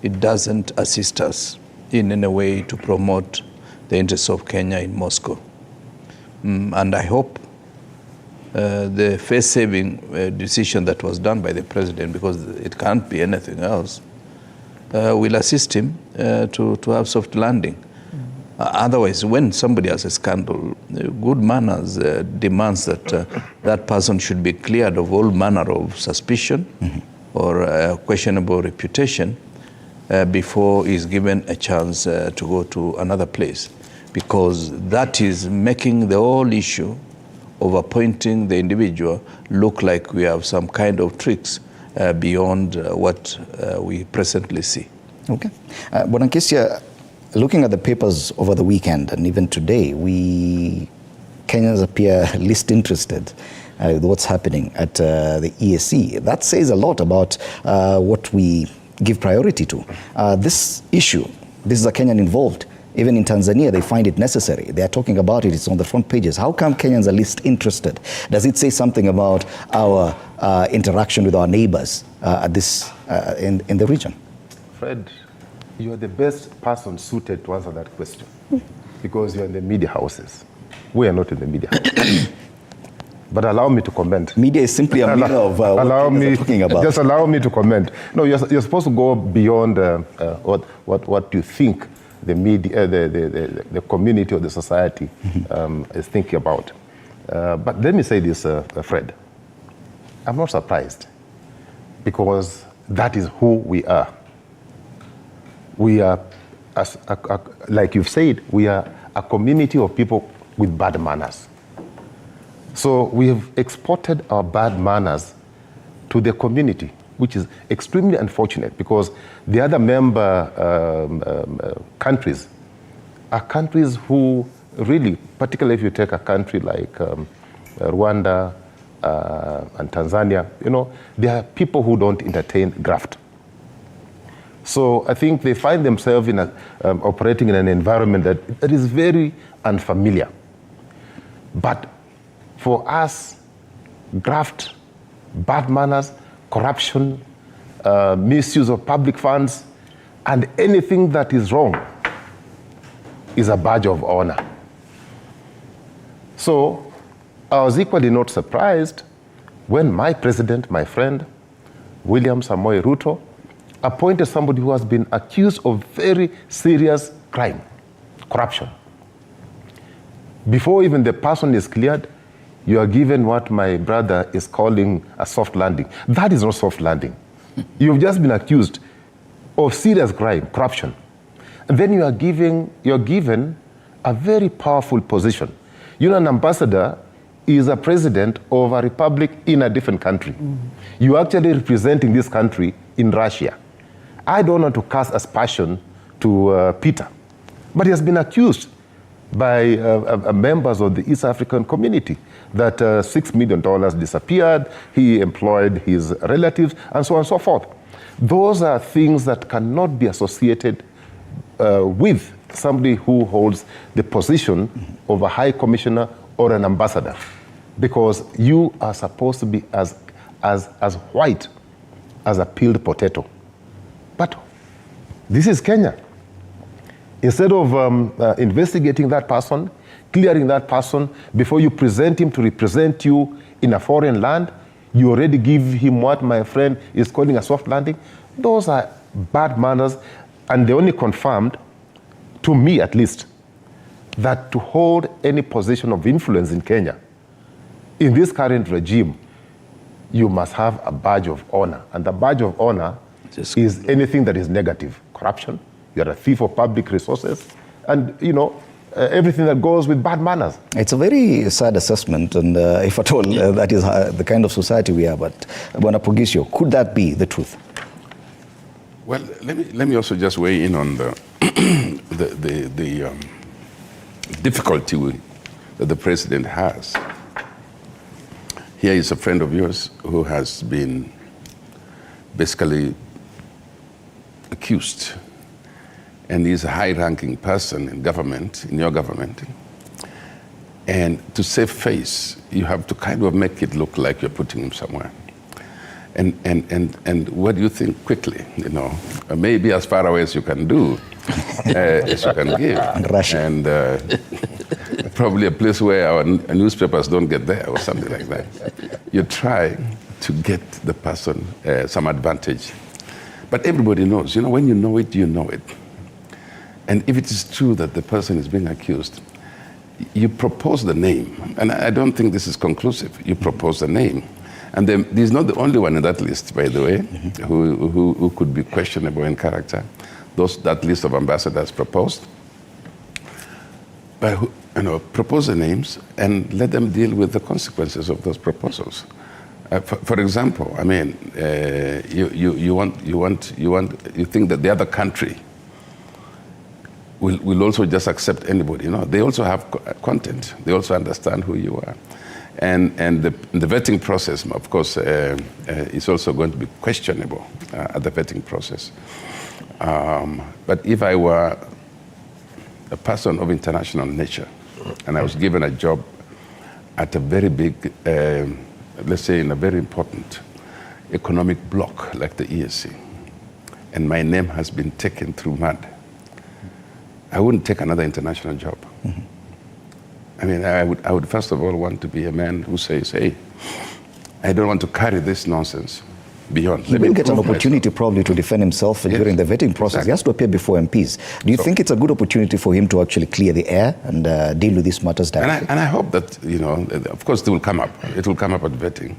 [SPEAKER 15] it doesn't assist us in any way to promote the interests of Kenya in Moscow. And I hope the face-saving decision that was done by the president, because it can't be anything else, will assist him to have soft landing. Otherwise, when somebody has a scandal, good manners demands that that person should be cleared of all manner of suspicion or questionable reputation before he's given a chance to go to another place, because that is making the whole issue of appointing the individual look like we have some kind of tricks beyond what we presently see.
[SPEAKER 1] Okay. Bonankisia, looking at the papers over the weekend and even today, Kenyans appear least interested with what's happening at the EAC. That says a lot about what we give priority to. This issue, this is a Kenyan involved. Even in Tanzania, they find it necessary. They are talking about it. It's on the front pages. How come Kenyans are least interested? Does it say something about our interaction with our neighbors at this in the region?
[SPEAKER 16] Fred, you are the best person suited to answer that question because you are in the media houses. We are not in the media houses. But allow me to comment.
[SPEAKER 1] Media is simply a mirror of what we're talking about.
[SPEAKER 16] Just allow me to comment. No, you're supposed to go beyond what you think the media, the community or the society is thinking about. But let me say this, Fred. I'm not surprised because that is who we are. We are, like you've said, we are a community of people with bad manners. So we have exported our bad manners to the community, which is extremely unfortunate because the other member countries are countries who really, particularly if you take a country like Rwanda and Tanzania, there are people who don't entertain graft. So I think they find themselves in operating in an environment that is very unfamiliar. But for us, graft, bad manners, corruption, misuse of public funds, and anything that is wrong is a badge of honor. So I was equally not surprised when my president, my friend, William Samoei Ruto, appointed somebody who has been accused of very serious crime, corruption. Before even the person is cleared, you are given what my brother is calling a soft landing. That is not soft landing. You've just been accused of serious crime, corruption. And then you are given a very powerful position. You know, an ambassador is a president of a republic in a different country. You are actually representing this country in Russia. I don't want to cast aspersion to Peter, but he has been accused by members of the East African community that $6 million disappeared, he employed his relatives, and so on and so forth. Those are things that cannot be associated with somebody who holds the position of a high commissioner or an ambassador, because you are supposed to be as white as a peeled potato. But this is Kenya. Instead of investigating that person, clearing that person, before you present him to represent you in a foreign land, you already give him what my friend is calling a soft landing. Those are bad manners, and they only confirmed, to me at least, that to hold any position of influence in Kenya, in this current regime, you must have a badge of honor. And the badge of honor is anything that is negative. Corruption, you are a thief of public resources, and everything that goes with bad manners. It's a very sad assessment, and if at all, that is the kind of society we are. But Bwana Pogisio, could that be the truth?
[SPEAKER 17] Well, let me also just weigh in on the the difficulty that the president has. Here is a friend of yours who has been basically accused, and he's a high-ranking person in government, in your government. And to save face, you have to kind of make it look like you're putting him somewhere. And what do you think quickly? Maybe as far away as you can do, as you can give. And probably a place where our newspapers don't get there or something like that. You try to get the person some advantage. But everybody knows, when you know it, you know it. And if it is true that the person is being accused, you propose the name. And I don't think this is conclusive. You propose the name. And then he's not the only one in that list, by the way, who could be questionable in character. That list of ambassadors proposed. But propose the names and let them deal with the consequences of those proposals. For example, I mean, you think that the other country will also just accept anybody. They also have content. They also understand who you are. And the vetting process, of course, is also going to be questionable at the vetting process. But if I were a person of international nature and I was given a job at a very big, let's say in a very important economic bloc like the EAC, and my name has been taken through mud, I wouldn't take another international job. I mean, I would first of all want to be a man who says, hey, I don't want to carry this nonsense beyond.
[SPEAKER 1] He will get an opportunity probably to defend himself during the vetting process. Exactly. He has to appear before MPs. Do you think it's a good opportunity for him to actually clear the air and deal with these matters directly?
[SPEAKER 17] And I hope that, of course, it will come up. It will come up at vetting.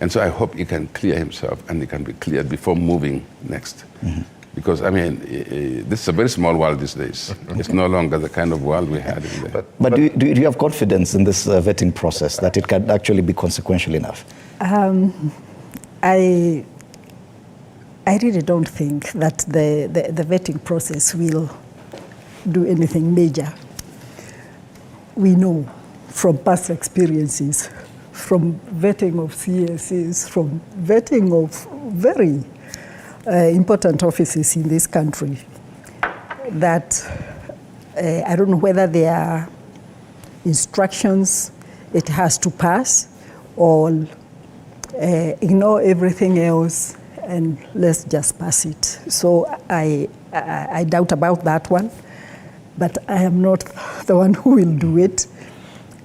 [SPEAKER 17] And so I hope he can clear himself and he can be cleared before moving next. Because, I mean, this is a very small world these days. It's no longer the kind of world we had in there.
[SPEAKER 1] But do you have confidence in this vetting process, that it can actually be consequential enough?
[SPEAKER 14] I really don't think that the vetting process will do anything major. We know from past experiences, from vetting of CSCs, from vetting of very important offices in this country, that I don't know whether there are instructions it has to pass or ignore everything else and let's just pass it. So I doubt about that one, but I am not the one who will do it.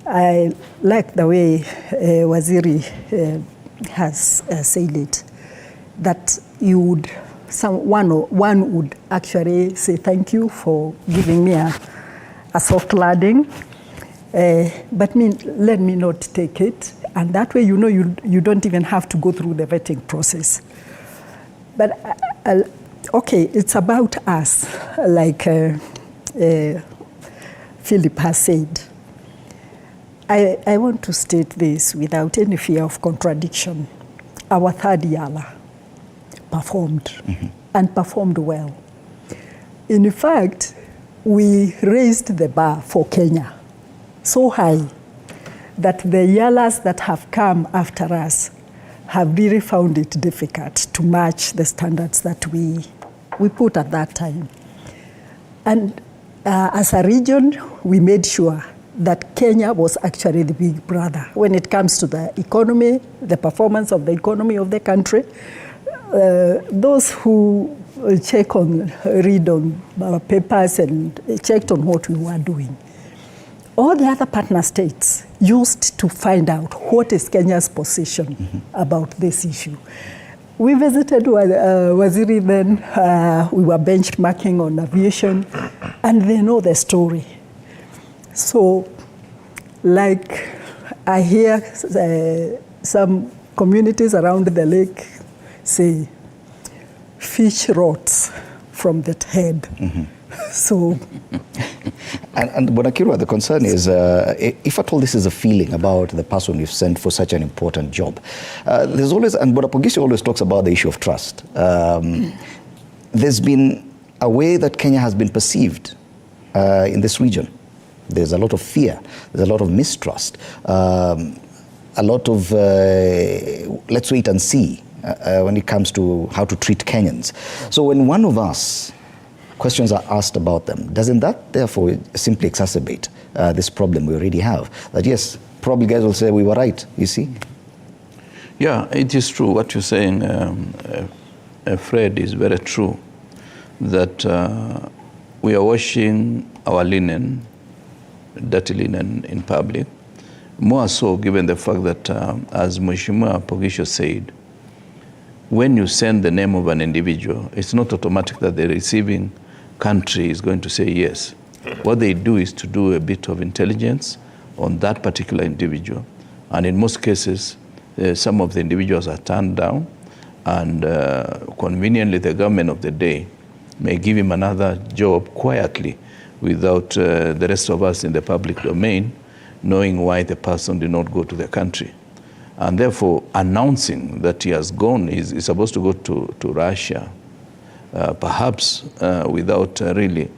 [SPEAKER 14] I like the way Waziri has said it, that you would one would actually say thank you for giving me a soft landing, but let me not take it. And that way, you don't even have to go through the vetting process. But okay, it's about us, like Philip has said. I want to state this without any fear of contradiction. Our third Yala performed, and performed well. In fact, we raised the bar for Kenya so high that the Yalas that have come after us have really found it difficult to match the standards that we put at that time. And as a region, we made sure that Kenya was actually the big brother when it comes to the economy, the performance of the economy of the country. Those who read on our papers and checked on what we were doing, all the other partner states used to find out what is Kenya's position about this issue. We visited Waziri then, we were benchmarking on aviation, and they know the story. So, like I hear some communities around the lake say, fish rots from that head. So,
[SPEAKER 1] and Bonakirwa, the concern is, if at all this is a feeling about the person you've sent for such an important job, there's always, and Bonapogisi always talks about the issue of trust. There's been a way that Kenya has been perceived in this region. There's a lot of fear, there's a lot of mistrust, a lot of let's wait and see when it comes to how to treat Kenyans. So when one of us questions are asked about them, doesn't that therefore simply exacerbate this problem we already have? That yes, probably guys will say we were right, you see?
[SPEAKER 15] Yeah, it is true. What you're saying, Fred, is very true. That we are washing our linen, dirty linen in public. More so given the fact that, as Mheshimiwa Pogisho said, when you send the name of an individual, it's not automatic that the receiving country is going to say yes. What they do is to do a bit of intelligence on that particular individual. And in most cases, some of the individuals are turned down, and conveniently the government of the day may give him another job quietly without the rest of us in the public domain knowing why the person did not go to the country. And therefore, announcing that he has gone, is supposed to go to Russia, perhaps without really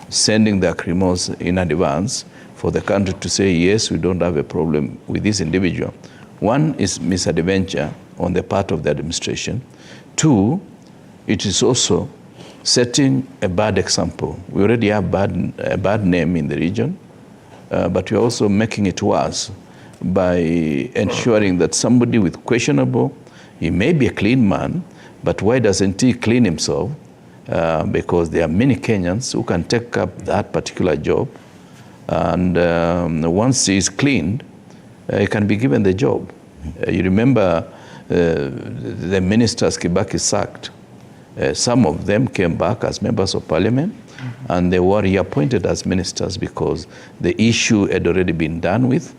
[SPEAKER 15] sending the acrimos in advance for the country to say, yes, we don't have a problem with this individual. One is misadventure on the part of the administration. Two, it is also setting a bad example. We already have a bad name in the region, but we're also making it worse by ensuring that somebody with questionable, he may be a clean man, but why doesn't he clean himself? Because there are many Kenyans who can take up that particular job, and once he is cleaned, he can be given the job. You remember the ministers Kibaki sacked. Some of them came back as members of parliament, and they were reappointed as ministers because the issue had already been done with,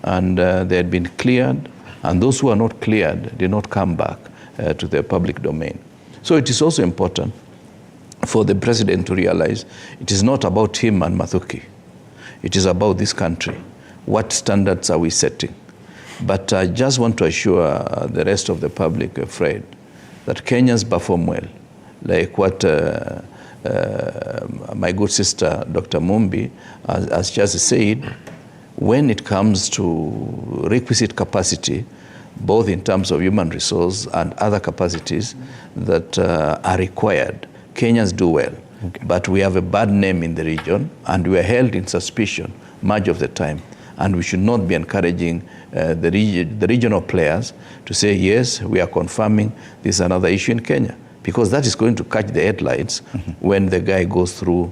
[SPEAKER 15] and they had been cleared, and those who are not cleared did not come back to the public domain. So it is also important for the president to realize it is not about him and Mathuki. It is about this country. What standards are we setting? But I just want to assure the rest of the public, Fred, that Kenyans perform well. Like what my good sister, Dr. Mumbi, has just said, when it comes to requisite capacity, both in terms of human resource and other capacities that are required, Kenyans do well. Okay. But we have a bad name in the region, and we are held in suspicion much of the time. And we should not be encouraging the regional players to say, yes, we are confirming this is another issue in Kenya, because that is going to catch the headlines when the guy goes through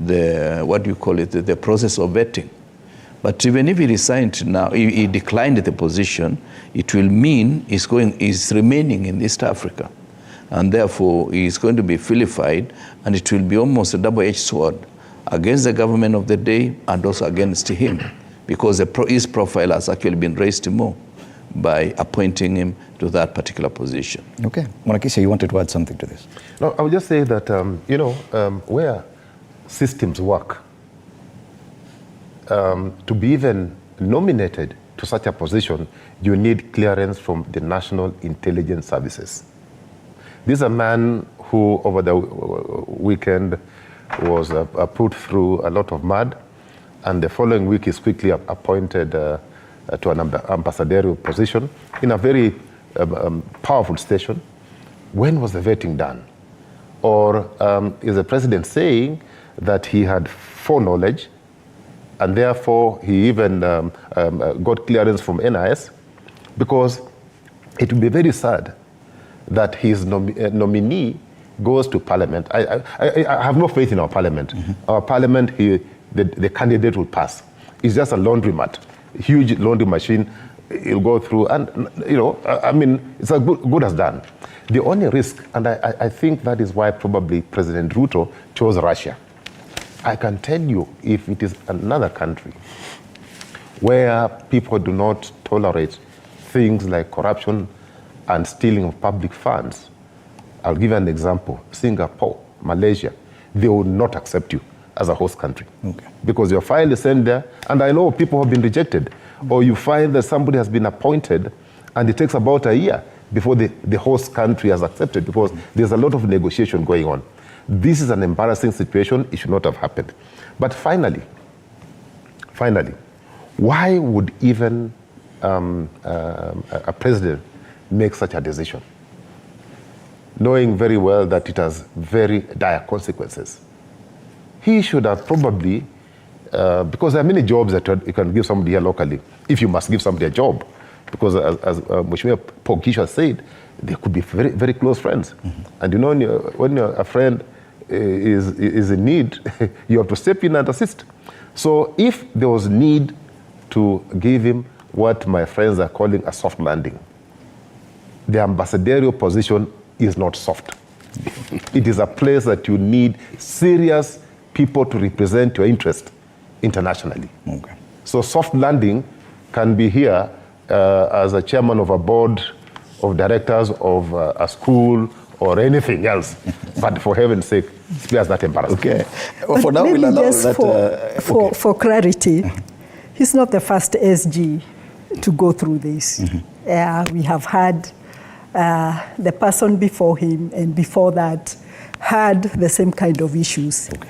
[SPEAKER 15] the, what do you call it, the process of vetting. But even if he resigned now, he declined the position, it will mean he's remaining in East Africa. and therefore he is going to be vilified, and it will be almost a double-edged sword against the government of the day and also against him, because his profile has actually been raised more by appointing him to that particular position.
[SPEAKER 1] Okay. Mwanakisha, you wanted to add something to this?
[SPEAKER 16] No, I would just say that, where systems work, to be even nominated to such a position, you need clearance from the National Intelligence Services. This is a man who, over the weekend, was put through a lot of mud, and the following week is quickly appointed to an ambassadorial position in a very powerful station. When was the vetting done? Or is the president saying that he had foreknowledge and therefore he even got clearance from NIS? Because it would be very sad that his nominee goes to parliament. I have no faith in our parliament. Our parliament, the candidate will pass. It's just a laundromat, huge laundry machine. He'll go through, and it's a good as done. The only risk, and I think that is why probably President Ruto chose Russia. I can tell you, if it is another country where people do not tolerate things like corruption and stealing of public funds, I'll give you an example. Singapore, Malaysia, they will not accept you as a host country. Okay. Because your file is sent there, and I know people have been rejected. Or you find that somebody has been appointed, and it takes about a year before the host country has accepted, because there's a lot of negotiation going on. This is an embarrassing situation. It should not have happened. But finally, why would even a president make such a decision, knowing very well that it has very dire consequences? He should have probably, because there are many jobs that you can give somebody here locally, if you must give somebody a job. Because as Mheshimiwa Pokisha said, they could be very, very close friends. And when a friend is in need, you have to step in and assist. So if there was need to give him what my friends are calling a soft landing, the ambassadorial position is not soft. It is a place that you need serious people to represent your interest internationally. Okay. So soft landing can be here as a chairman of a board of directors of a school or anything else. But for heaven's sake, let's not embarrass.
[SPEAKER 1] Okay. Well, for now, we'll allow that.
[SPEAKER 14] For clarity, he's not the first SG to go through this. We have had the person before him and before that had the same kind of issues. Okay.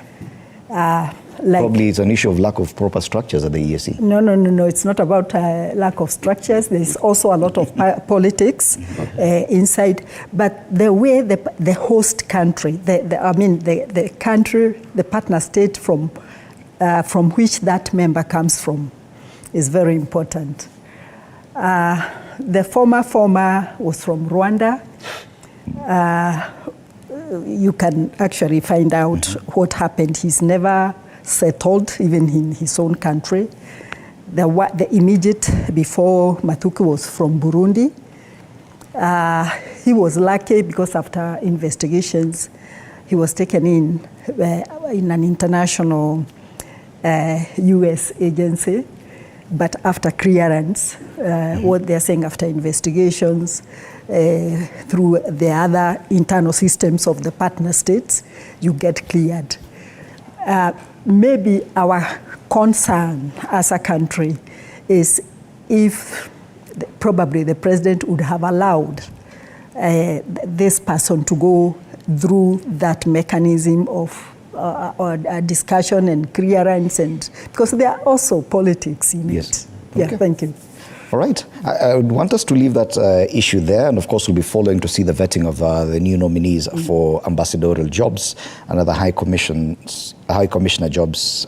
[SPEAKER 1] Probably it's an issue of lack of proper structures at the EAC.
[SPEAKER 14] No. It's not about lack of structures. There's also a lot of politics inside. But the way the host country, the country, the partner state from which that member comes from is very important. The former was from Rwanda. You can actually find out what happened. He's never settled, even in his own country. The immediate before Matuku was from Burundi. He was lucky because after investigations, he was taken in an international US agency. But after clearance, what they're saying after investigations, through the other internal systems of the partner states, you get cleared. Maybe our concern as a country is if probably the president would have allowed this person to go through that mechanism of discussion and clearance, and because there are also politics in it. Yeah, okay. Thank you.
[SPEAKER 1] All right. I would want us to leave that issue there, and of course we'll be following to see the vetting of the new nominees for ambassadorial jobs and other high commissioner jobs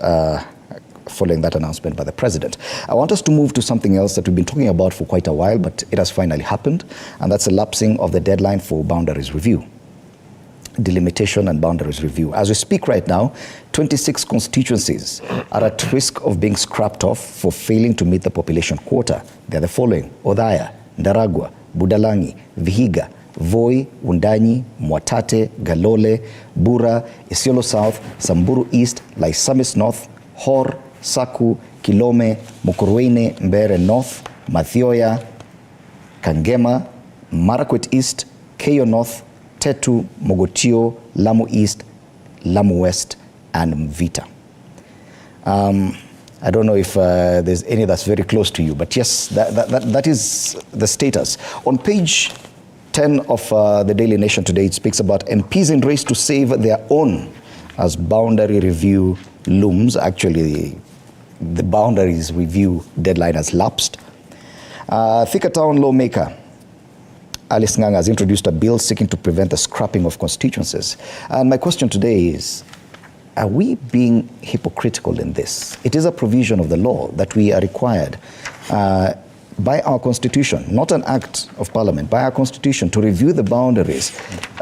[SPEAKER 1] following that announcement by the president. I want us to move to something else that we've been talking about for quite a while, but it has finally happened, and that's the lapsing of the deadline for boundaries review. Delimitation and boundaries review. As we speak right now, 26 constituencies are at risk of being scrapped off for failing to meet the population quota. They are the following: Othaya, Ndaragwa, Budalangi, Vihiga, Voi, Wundanyi, Mwatate, Galole, Bura, Isiolo South, Samburu East, Laisamis North, Hor, Saku, Kilome, Mukurweini, Mbere North, Mathioya, Kangema, Marakwet East, Keyo North, Tetu, Mogotio, Lamu East, Lamu West, and Mvita. I don't know if there's any that's very close to you, but yes, that is the status. On page 10 of the Daily Nation today, it speaks about MPs in race to save their own as boundary review looms. Actually, the boundaries review deadline has lapsed. Thika Town lawmaker Alice Ng'ang'a has introduced a bill seeking to prevent the scrapping of constituencies. And my question today is, are we being hypocritical in this? It is a provision of the law that we are required by our constitution, not an act of parliament, by our constitution to review the boundaries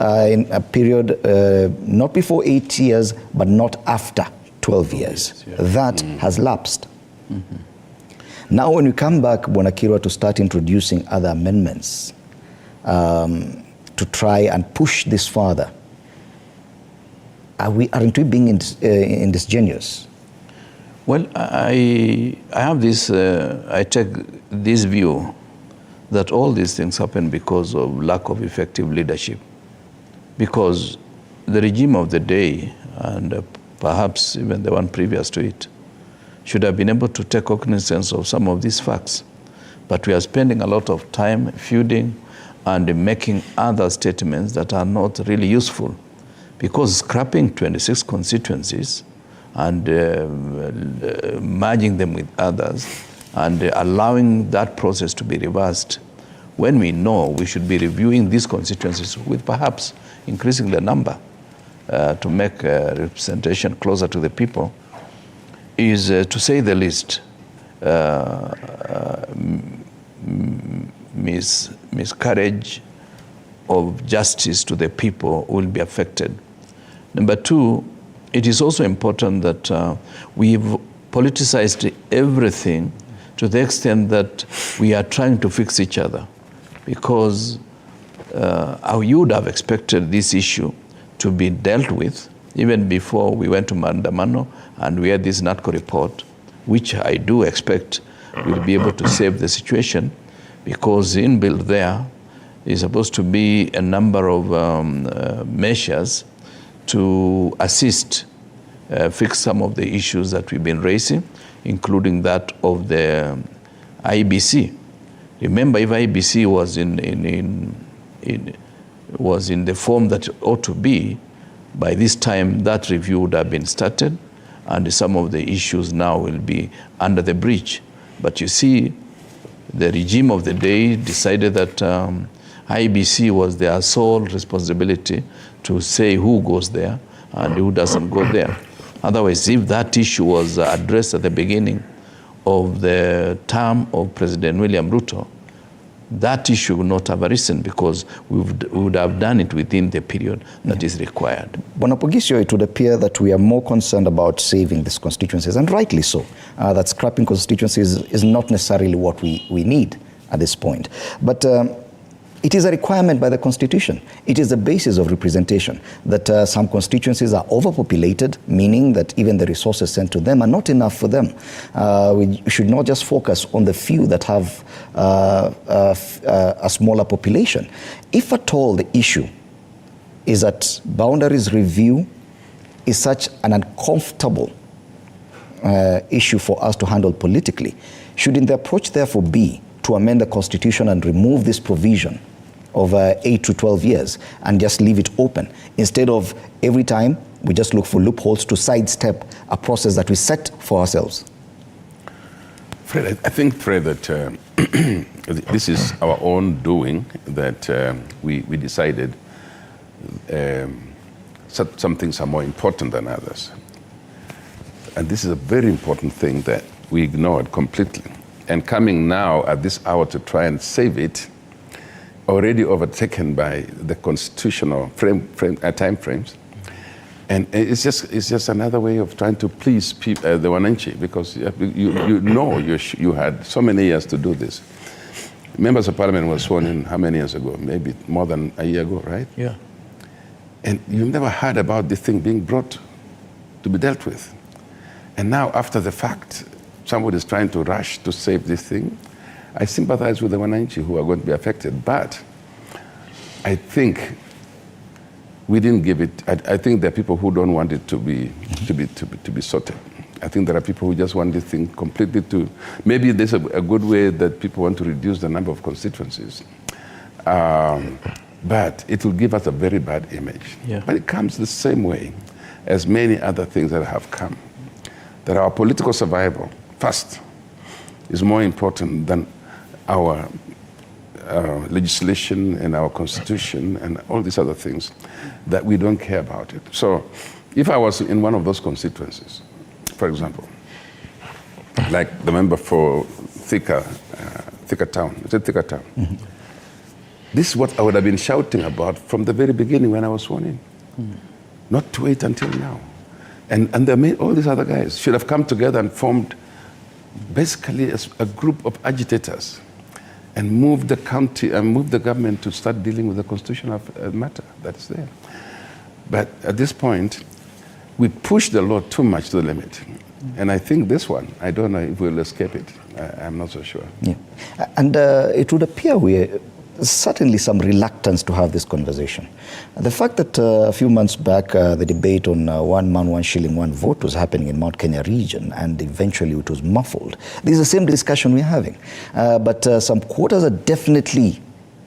[SPEAKER 1] in a period not before 8 years, but not after 12 years. That has lapsed. Now when we come back, Bwana Kirwa, to start introducing other amendments to try and push this further, aren't we being indigenous?
[SPEAKER 15] Well, I have this, I take this view that all these things happen because of lack of effective leadership. Because the regime of the day, and perhaps even the one previous to it, should have been able to take cognizance of some of these facts. But we are spending a lot of time feuding and making other statements that are not really useful. Because scrapping 26 constituencies and merging them with others and allowing that process to be reversed, when we know we should be reviewing these constituencies with perhaps increasing the number to make representation closer to the people, is to say the least miscarriage of justice to the people will be affected. Number two, it is also important that we've politicized everything to the extent that we are trying to fix each other, because you would have expected this issue to be dealt with even before we went to Mandamano and we had this NATCO report, which I do expect will be able to save the situation, because inbuilt there is supposed to be a number of measures to assist fix some of the issues that we've been raising, including that of the IBC. Remember, if IBC was in the form that it ought to be, by this time that review would have been started, and some of the issues now will be under the bridge. But you see, the regime of the day decided that IBC was their sole responsibility to say who goes there and who doesn't go there. Otherwise, if that issue was addressed at the beginning of the term of President William Ruto, that issue would not have arisen, because we would have done it within the period that is required.
[SPEAKER 1] Bwana Pogisio, it would appear that we are more concerned about saving these constituencies, and rightly so. That scrapping constituencies is not necessarily what we need at this point. But it is a requirement by the Constitution. It is the basis of representation that some constituencies are overpopulated, meaning that even the resources sent to them are not enough for them. We should not just focus on the few that have a smaller population. If at all the issue is that boundaries review is such an uncomfortable issue for us to handle politically, shouldn't the approach therefore be to amend the Constitution and remove this provision of 8 to 12 years and just leave it open, instead of every time we just look for loopholes to sidestep a process that we set for ourselves?
[SPEAKER 17] Fred, I think, Fred, that this is our own doing, that we decided some things are more important than others. And this is a very important thing that we ignored completely. And coming now at this hour to try and save it, already overtaken by the constitutional time frames. And it's just another way of trying to please people, the Wananchi, because you know you had so many years to do this. Members of Parliament were sworn in how many years ago? Maybe more than a year ago, right?
[SPEAKER 15] Yeah.
[SPEAKER 17] And you've never heard about this thing being brought to be dealt with. And now, after the fact, somebody is trying to rush to save this thing. I sympathize with the Wananchi who are going to be affected, but I think we didn't give it. I think there are people who don't want it to be sorted. I think there are people who just want this thing completely to. Maybe there's a good way that people want to reduce the number of constituencies, but it will give us a very bad image.
[SPEAKER 15] Yeah.
[SPEAKER 17] But it comes the same way as many other things that have come. That our political survival, first, is more important than our legislation and our constitution and all these other things, that we don't care about it. So if I was in one of those constituencies, for example, like the member for Thika Town, is it Thika Town?
[SPEAKER 15] Mm-hmm.
[SPEAKER 17] This is what I would have been shouting about from the very beginning when I was sworn in. Mm. Not to wait until now. And all these other guys should have come together and formed basically a group of agitators and moved the county and moved the government to start dealing with the constitutional matter that's there. But at this point, we push the law too much to the limit. And I think this one, I don't know if we'll escape it. I'm not so sure.
[SPEAKER 1] Yeah. And it would appear we're certainly some reluctance to have this conversation. The fact that a few months back, the debate on 1 man, 1 shilling, 1 vote was happening in Mount Kenya region, and eventually it was muffled. This is the same discussion we're having. But some quarters are definitely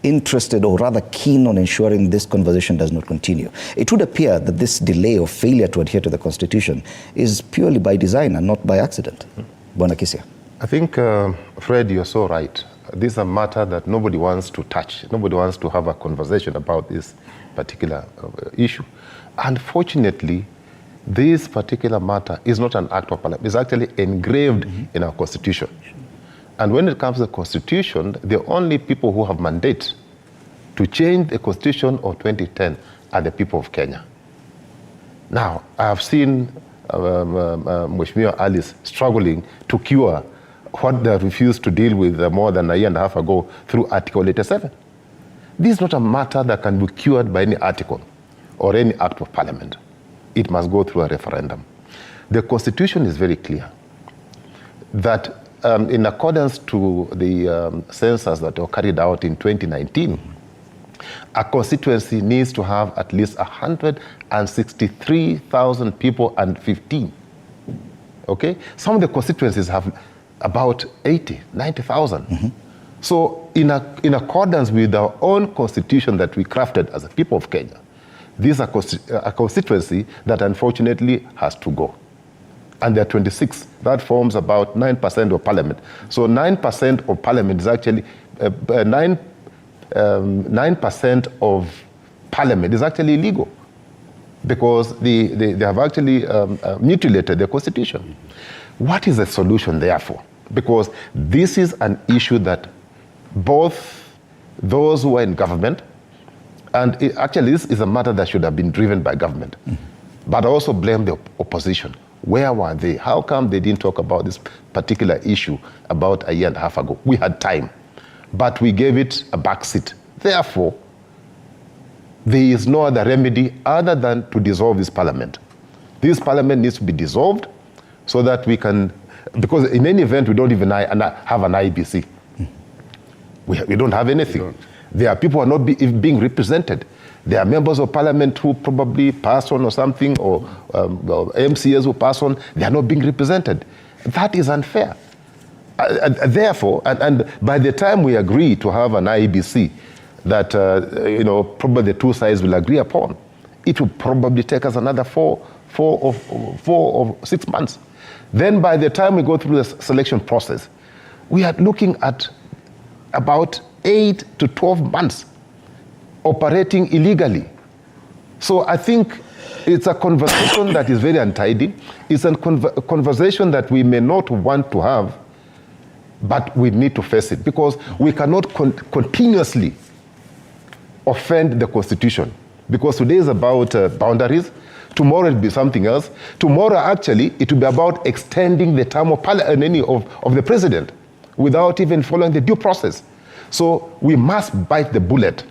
[SPEAKER 1] interested, or rather keen, on ensuring this conversation does not continue. It would appear that this delay or failure to adhere to the Constitution is purely by design and not by accident. Bwana Kisia.
[SPEAKER 16] I think, Fred, you're so right. This is a matter that nobody wants to touch. Nobody wants to have a conversation about this particular issue. Unfortunately, this particular matter is not an act of parliament. It's actually engraved in our Constitution. And when it comes to the Constitution, the only people who have mandate to change the Constitution of 2010 are the people of Kenya. Now, I have seen Mheshimiwa Alice struggling to cure what they refused to deal with more than a year and a half ago through Article 87. This is not a matter that can be cured by any article or any act of parliament. It must go through a referendum. The Constitution is very clear that in accordance to the census that were carried out in 2019, a constituency needs to have at least 163,000 people and 15. Okay? Some of the constituencies have about 80, 90,000. So in accordance with our own constitution that we crafted as a people of Kenya, this is a constituency that unfortunately has to go. And there are 26. That forms about 9% of parliament. So 9% of parliament is actually, 9% of parliament is actually illegal because they have actually mutilated the constitution. What is the solution, therefore? Because this is an issue that both those who are in government, and actually this is a matter that should have been driven by government, but I also blame the opposition. Where were they? How come they didn't talk about this particular issue about a year and a half ago? We had time, but we gave it a backseat. Therefore, there is no other remedy other than to dissolve this parliament. This parliament needs to be dissolved so that we can, because in any event, we don't even have an IBC. We don't have anything. There are people who are not being represented. There are members of parliament who probably pass on or something, or MCAs who pass on. They are not being represented. That is unfair. Therefore, and by the time we agree to have an IBC that probably the two sides will agree upon, it will probably take us another 4 or 6 months. Then by the time we go through the selection process, we are looking at about 8 to 12 months operating illegally. So I think it's a conversation that is very untidy. It's a conversation that we may not want to have, but we need to face it because we cannot continuously offend the Constitution. Because today is about boundaries. Tomorrow it will be something else. Tomorrow, actually, it will be about extending the term of the president without even following the due process. So we must bite the bullet.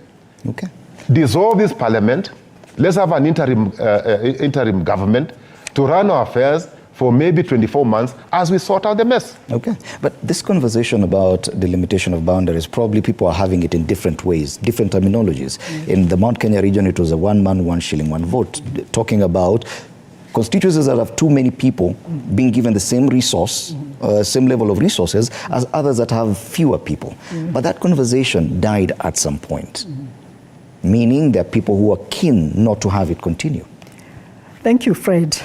[SPEAKER 1] Okay.
[SPEAKER 16] Dissolve this parliament. Let's have an interim government to run our affairs for maybe 24 months as we sort out the mess.
[SPEAKER 1] Okay, but this conversation about the limitation of boundaries, probably people are having it in different ways, different terminologies. In the Mount Kenya region, it was a 1 man, 1 shilling, 1 vote, talking about constituencies that have too many people being given the same resource, same level of resources as others that have fewer people. But that conversation died at some point, meaning there are people who are keen not to have it continue.
[SPEAKER 14] Thank you, Fred.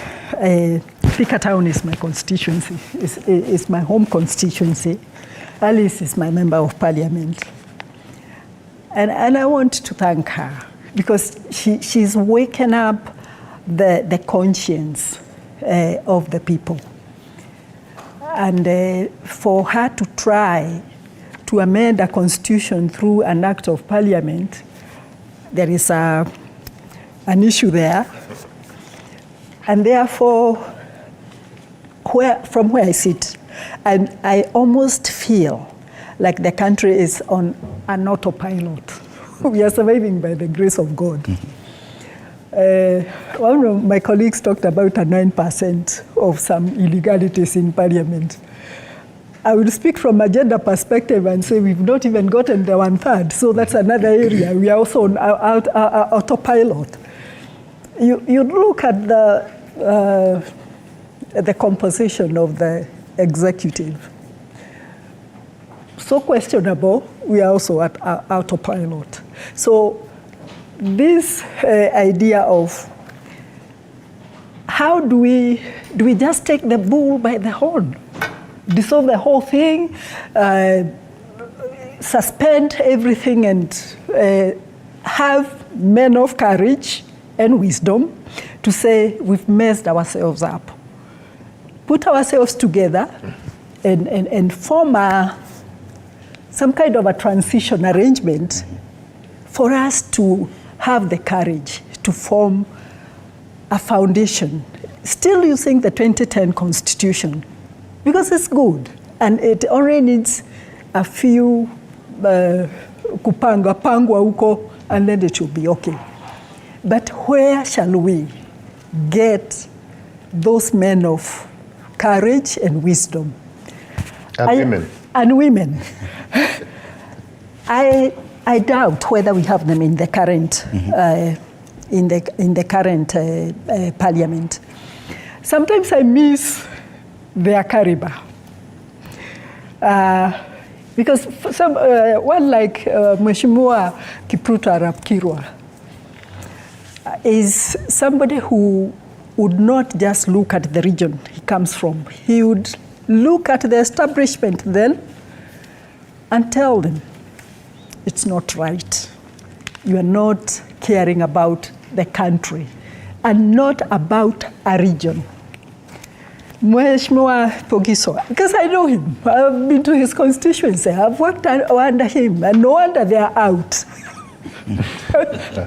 [SPEAKER 14] Thika Town is my constituency, is my home constituency. Alice is my member of parliament. And I want to thank her because she's waken up the conscience of the people. And for her to try to amend a constitution through an act of parliament, there is an issue there. And therefore, from where I sit, I almost feel like the country is on an autopilot. We are surviving by the grace of God. One of my colleagues talked about a 9% of some illegalities in parliament. I will speak from a gender perspective and say we've not even gotten the 1/3, so that's another area. We are also on autopilot. You look at the composition of the executive. So questionable, we are also at autopilot. So this idea of how do we just take the bull by the horn, dissolve the whole thing, suspend everything and have men of courage and wisdom to say we've messed ourselves up. Put ourselves together and form some kind of a transition arrangement for us to have the courage to form a foundation, still using the 2010 Constitution, because it's good and it only needs a few kupanga pangwa huko and then it will be okay. But where shall we get those men of courage and wisdom?
[SPEAKER 16] Women.
[SPEAKER 14] And women. I doubt whether we have them in the current in the current parliament. Sometimes I miss their caliber. Because one like Mheshimiwa Kipruto Arap Kirwa is somebody who would not just look at the region he comes from. He would look at the establishment then and tell them, it's not right. You are not caring about the country and not about a region. Mheshimiwa Pogiso, because I know him, I've been to his constituency, I've worked under him, and no wonder they are out.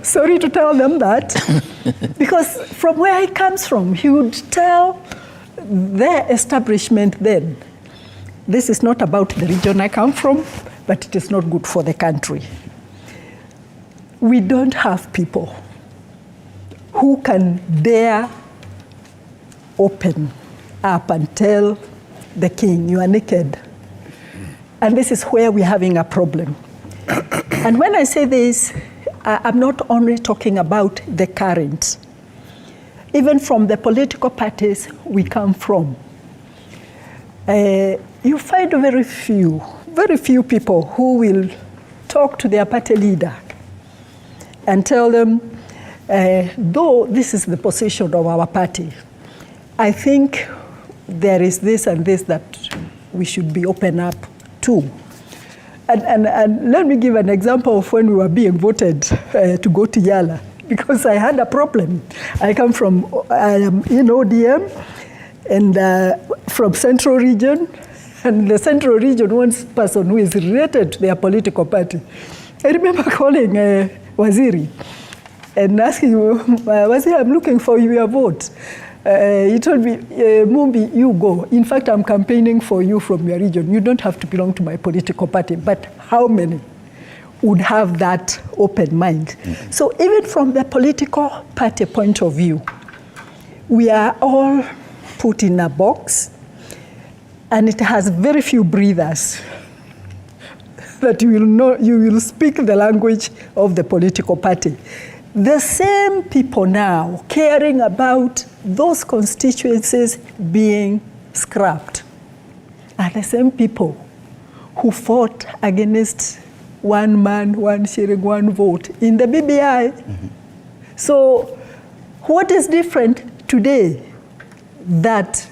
[SPEAKER 14] Sorry to tell them that, because from where he comes from, he would tell their establishment then, this is not about the region I come from, but it is not good for the country. We don't have people who can dare open up and tell the king, you are naked. And this is where we're having a problem. And when I say this, I'm not only talking about the current. Even from the political parties we come from, you find very few people who will talk to their party leader and tell them, though this is the position of our party, I think there is this and this that we should be open up to. And let me give an example of when we were being voted to go to Yala, because I had a problem. I am in ODM and from Central Region, and the Central Region wants person who is related to their political party. I remember calling Waziri and asking him, Waziri, I'm looking for your vote. He told me, Mumbi, you go. In fact, I'm campaigning for you from your region. You don't have to belong to my political party. But how many? would have that open mind. So even from the political party point of view, we are all put in a box, and it has very few breathers that you will know, you will speak the language of the political party. The same people now caring about those constituencies being scrapped are the same people who fought against one man, one sharing, one vote in the BBI. So what is different today that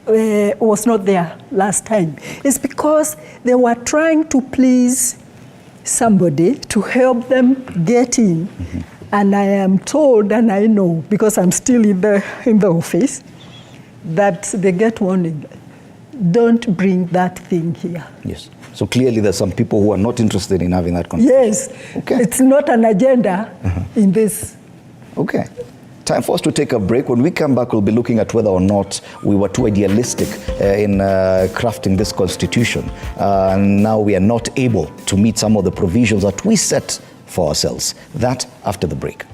[SPEAKER 14] was not there last time? It's because they were trying to please somebody to help them get in. And I am told, and I know, because I'm still in the office, that they get warning. Don't bring that thing here.
[SPEAKER 1] Yes. So clearly there's some people who are not interested in having that conversation.
[SPEAKER 14] Yes.
[SPEAKER 1] Okay.
[SPEAKER 14] It's not an agenda in this.
[SPEAKER 1] Okay. Time for us to take a break. When we come back, we'll be looking at whether or not we were too idealistic in crafting this constitution. And now we are not able to meet some of the provisions that we set for ourselves. That after the break.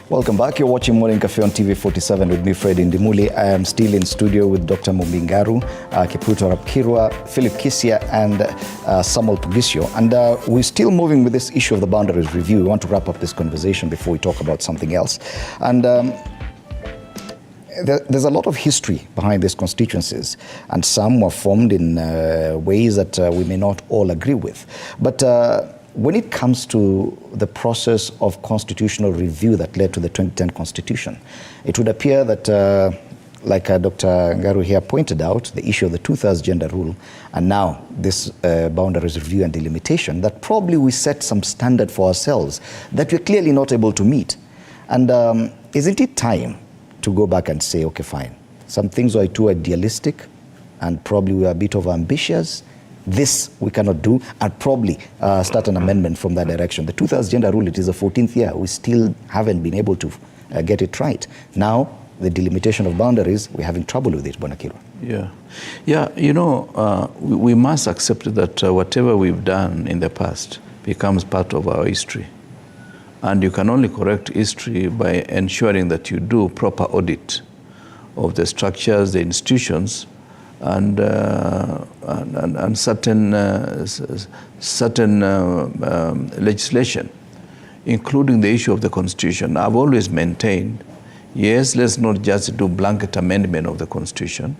[SPEAKER 1] Welcome back. You're watching Morning Cafe on TV47 with me, Fred Indimuli. I am still in studio with Dr. Mumbingaru, Kipruto Rapkirwa, Philip Kisia, and Samuel Pugisio. And we're still moving with this issue of the boundaries review. We want to wrap up this conversation before we talk about something else. And there's a lot of history behind these constituencies, and some were formed in ways that we may not all agree with. But when it comes to the process of constitutional review that led to the 2010 Constitution, it would appear that, like Dr. Ngaru here pointed out, the issue of the 2/3 gender rule, and now this boundaries review and delimitation, that probably we set some standard for ourselves that we're clearly not able to meet. And isn't it time to go back and say, okay, fine, some things were too idealistic, and probably we are a bit over ambitious. This we cannot do, and probably start an amendment from that direction. The 2/3 gender rule, it is the 14th year. We still haven't been able to get it right. Now, the delimitation of boundaries, we're having trouble with it, Bonakirwa.
[SPEAKER 15] Yeah, you know, we must accept that whatever we've done in the past becomes part of our history. And you can only correct history by ensuring that you do proper audit of the structures, the institutions, and legislation, including the issue of the Constitution, I've always maintained, yes, let's not just do blanket amendment of the Constitution,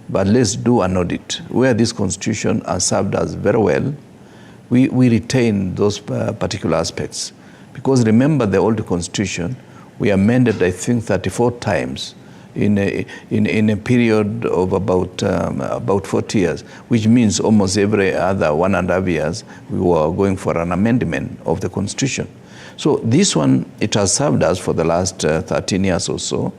[SPEAKER 15] but let's do an audit. Where this Constitution has served us very well, we retain those particular aspects. Because remember the old Constitution, we amended, I think, 34 times in a period of about 40 years, which means almost every other 1.5 years, we were going for an amendment of the Constitution. So this one, it has served us for the last 13 years or so.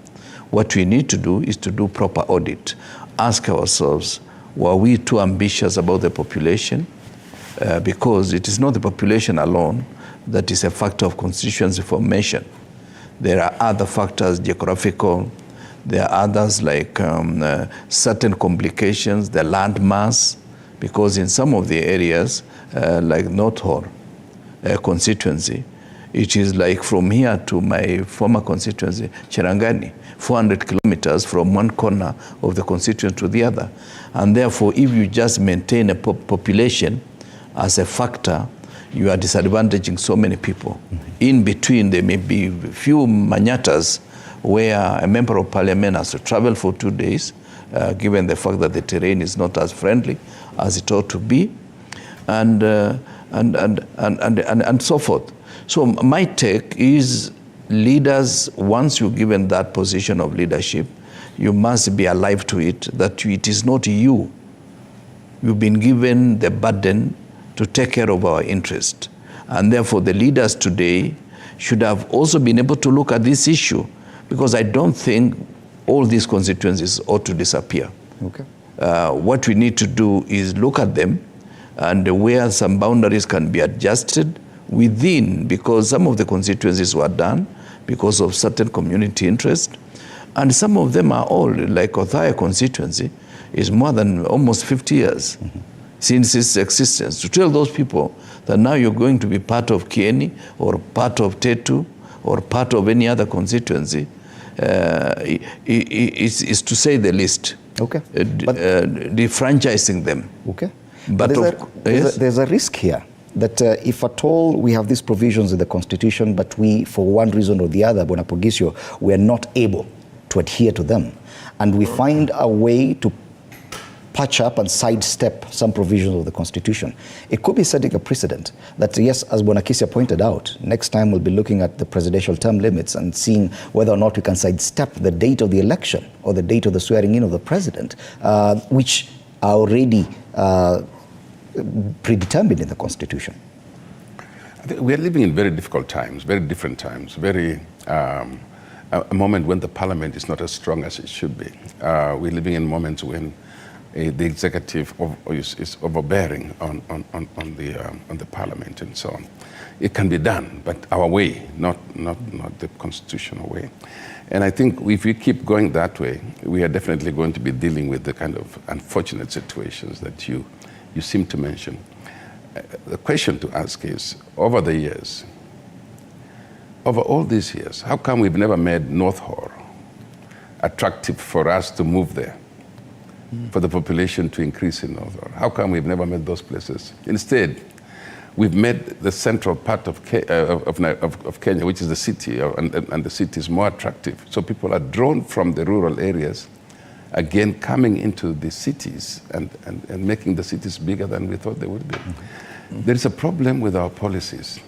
[SPEAKER 15] What we need to do is to do proper audit. Ask ourselves, were we too ambitious about the population? Because it is not the population alone that is a factor of constituency formation. There are other factors, geographical. There are others like certain complications, the land mass, because in some of the areas, like North Horr constituency, it is like from here to my former constituency, Cherangani, 400 kilometers from one corner of the constituency to the other. And therefore, if you just maintain a population as a factor, you are disadvantaging so many people. In between, there may be few manyatas where a member of parliament has to travel for 2 days, given the fact that the terrain is not as friendly as it ought to be, and so forth. So my take is leaders, once you're given that position of leadership, you must be alive to it, that it is not you. You've been given the burden to take care of our interest. And therefore the leaders today should have also been able to look at this issue, because I don't think all these constituencies ought to disappear.
[SPEAKER 1] Okay.
[SPEAKER 15] What we need to do is look at them, and where some boundaries can be adjusted within, because some of the constituencies were done because of certain community interest, and some of them are old, like Othaya constituency is more than almost 50 years since its existence. To tell those people that now you're going to be part of Kieni or part of Tetu or part of any other constituency is to say the least.
[SPEAKER 1] Okay.
[SPEAKER 15] Defranchising them.
[SPEAKER 1] Okay.
[SPEAKER 15] But
[SPEAKER 1] there's a risk here that if at all we have these provisions in the Constitution, but we, for one reason or the other, Bwana Pogisio, we are not able to adhere to them, and we find a way to patch up and sidestep some provisions of the Constitution, it could be setting a precedent that, yes, as Bwana Kisia pointed out, next time we'll be looking at the presidential term limits and seeing whether or not we can sidestep the date of the election or the date of the swearing in of the president, which are already predetermined in the Constitution.
[SPEAKER 17] I think we are living in very difficult times, very different times, very a moment when the parliament is not as strong as it should be. We're living in moments when the executive is overbearing on the parliament and so on. It can be done, but our way, not the constitutional way. And I think if we keep going that way, we are definitely going to be dealing with the kind of unfortunate situations that you seem to mention. The question to ask is, over the years, over all these years, how come we've never made North Horr attractive for us to move there, for the population to increase in North Horr? How come we've never made those places? Instead, we've made the central part of Kenya, which is the city, and the city is more attractive. So people are drawn from the rural areas, again coming into the cities and making the cities bigger than we thought they would be. There is a problem with our policies.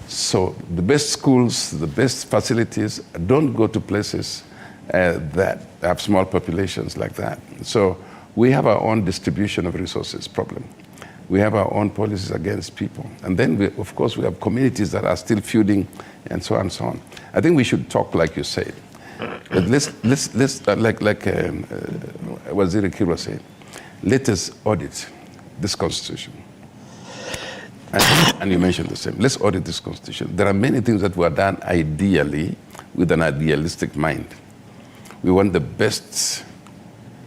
[SPEAKER 17] So the best schools, the best facilities don't go to places that have small populations like that. So we have our own distribution of resources problem. We have our own policies against people. And then, of course, we have communities that are still feuding and so on and so on. I think we should talk like you said. But let's like Waziri Kirwa said, let us audit this constitution. And you mentioned the same. Let's audit this constitution. There are many things that were done ideally with an idealistic mind. We want the best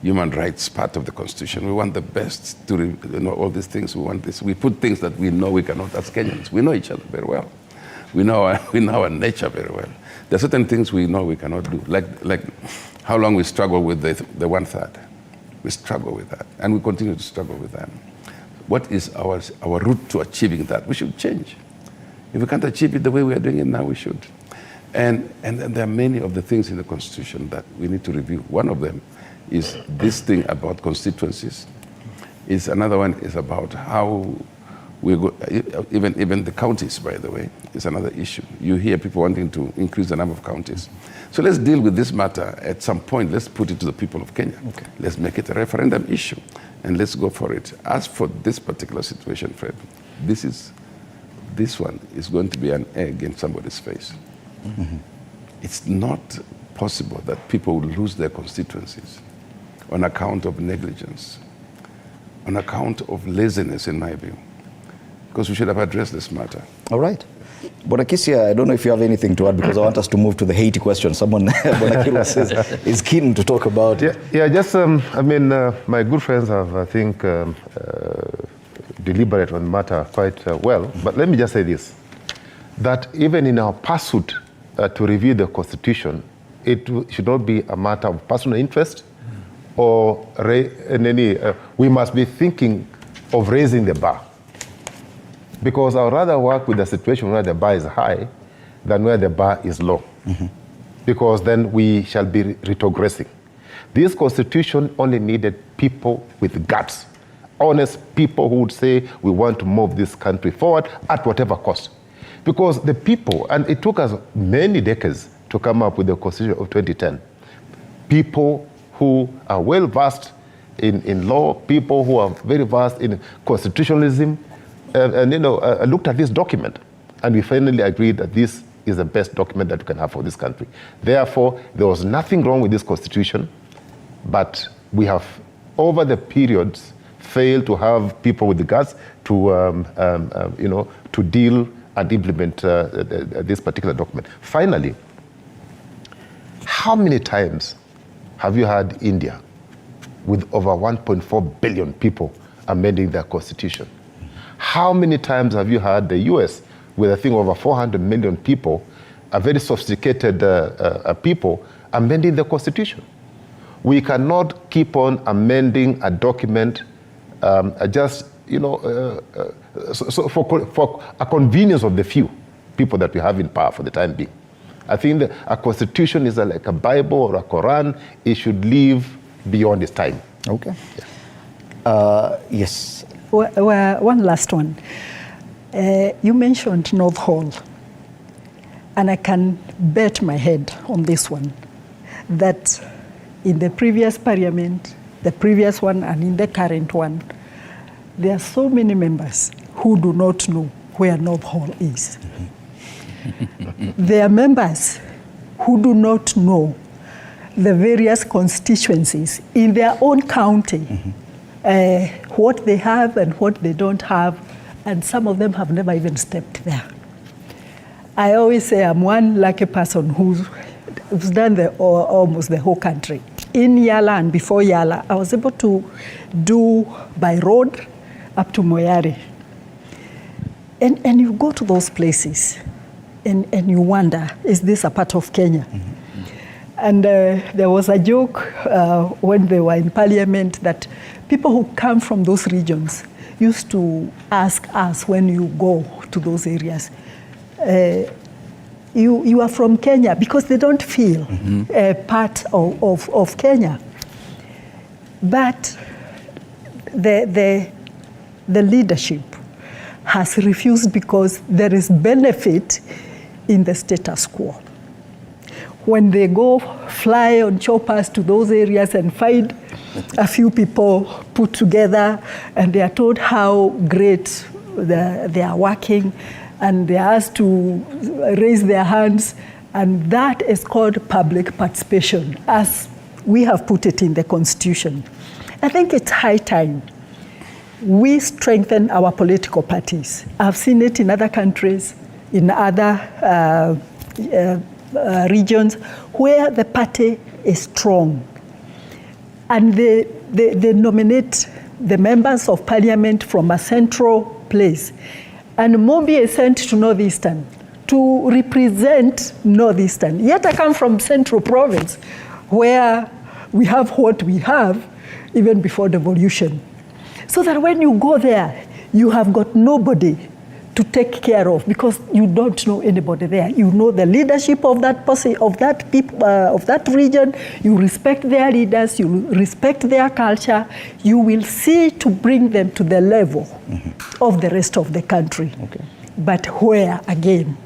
[SPEAKER 17] human rights part of the constitution. We want the best to all these things. We want this. We put things that we know we cannot as Kenyans. We know each other very well. We know our nature very well. There are certain things we know we cannot do, like how long we struggle with the 1/3. We struggle with that, and we continue to struggle with that. What is our route to achieving that? We should change. If we can't achieve it the way we are doing it now, we should. And there are many of the things in the Constitution that we need to review. One of them is this thing about constituencies. Another one is about how we go, even the counties, by the way, is another issue. You hear people wanting to increase the number of counties. So let's deal with this matter at some point. Let's put it to the people of Kenya. Okay. Let's make it a referendum issue, and let's go for it. As for this particular situation, Fred, this one is going to be an egg in somebody's face. Mm-hmm. It's not possible that people will lose their constituencies on account of negligence, on account of laziness, in my view, because we should have addressed this matter.
[SPEAKER 1] All right. Bonakisia, I don't know if you have anything to add, because I want us to move to the Haiti question. Someone, Bonakilo says, is keen to talk about it.
[SPEAKER 16] Yeah, just, my good friends have, I think, deliberated on the matter quite well. But let me just say this, that even in our pursuit to review the Constitution, it should not be a matter of personal interest or we must be thinking of raising the bar. Because I would rather work with a situation where the bar is high than where the bar is low. Mm-hmm. Because then we shall be retrogressing. This Constitution only needed people with guts, honest people who would say, we want to move this country forward at whatever cost. Because the people, and it took us many decades to come up with the Constitution of 2010, people who are well versed in law, people who are very versed in constitutionalism, looked at this document, and we finally agreed that this is the best document that we can have for this country. Therefore, there was nothing wrong with this Constitution, but we have, over the periods, failed to have people with the guts to deal and implement this particular document. Finally, how many times have you had India, with over 1.4 billion people, amending their constitution? How many times have you had the US, with I think over 400 million people, a very sophisticated people, amending the constitution? We cannot keep on amending a document for a convenience of the few people that we have in power for the time being. I think that a constitution is like a Bible or a Quran. It should live beyond its time.
[SPEAKER 1] Okay. Yeah. Yes.
[SPEAKER 14] Well, one last one. You mentioned North Hall, and I can bet my head on this one, that in the previous parliament, the previous one, and in the current one, there are so many members who do not know where North Hall is. There are members who do not know the various constituencies in their own county, what they have and what they don't have, and some of them have never even stepped there. I always say I'm one lucky person who's done almost the whole country. In Yala and before Yala, I was able to do by road up to Moyari. And you go to those places and you wonder, is this a part of Kenya? Mm-hmm. And there was a joke when they were in parliament that people who come from those regions used to ask us when you go to those areas, you are from Kenya, because they don't feel part of Kenya. But the leadership has refused, because there is benefit in the status quo. When they go fly on choppers to those areas and find a few people put together, and they are told how great they are working, and they are asked to raise their hands, and that is called public participation, as we have put it in the Constitution. I think it's high time we strengthen our political parties. I've seen it in other countries, in other regions, where the party is strong. And they nominate the members of parliament from a central place. And Mobi is sent to Northeastern to represent Northeastern. Yet I come from Central Province, where we have what we have. even before devolution. So that when you go there, you have got nobody to take care of because you don't know anybody there. You know the leadership of that person, of that people, of that region. You respect their leaders. You respect their culture. You will see to bring them to the level of the rest of the country.
[SPEAKER 1] Okay.
[SPEAKER 14] But where again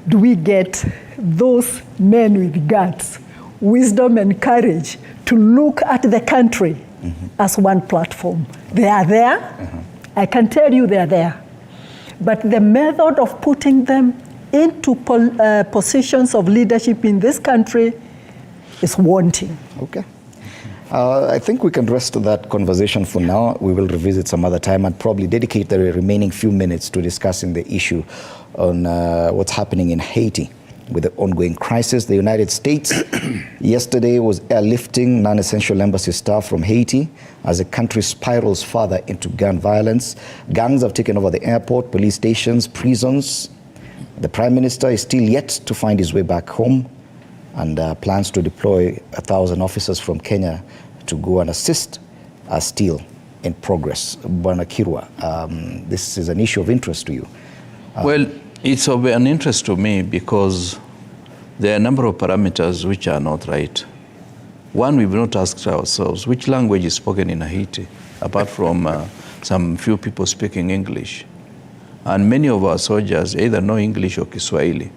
[SPEAKER 14] do we get those men with guts, wisdom, and courage to look at the country as one platform? They are there. I can tell you they are there. But the method of putting them into positions of leadership in this country is wanting.
[SPEAKER 1] Okay. I think we can rest that conversation for now. We will revisit some other time and probably dedicate the remaining few minutes to discussing the issue on what's happening in Haiti with the ongoing crisis. The United States yesterday was airlifting non-essential embassy staff from Haiti as the country spirals further into gun violence. Gangs have taken over the airport, police stations, prisons. The Prime Minister is still yet to find his way back home and plans to deploy 1,000 officers from Kenya to go and assist are still in progress. Bwana Kirwa, this is an issue of interest to you.
[SPEAKER 15] Well, it's of an interest to me because there are a number of parameters which are not right. One, we've not asked ourselves, which language is spoken in Haiti, apart from some few people speaking English. And many of our soldiers either know English or Kiswahili.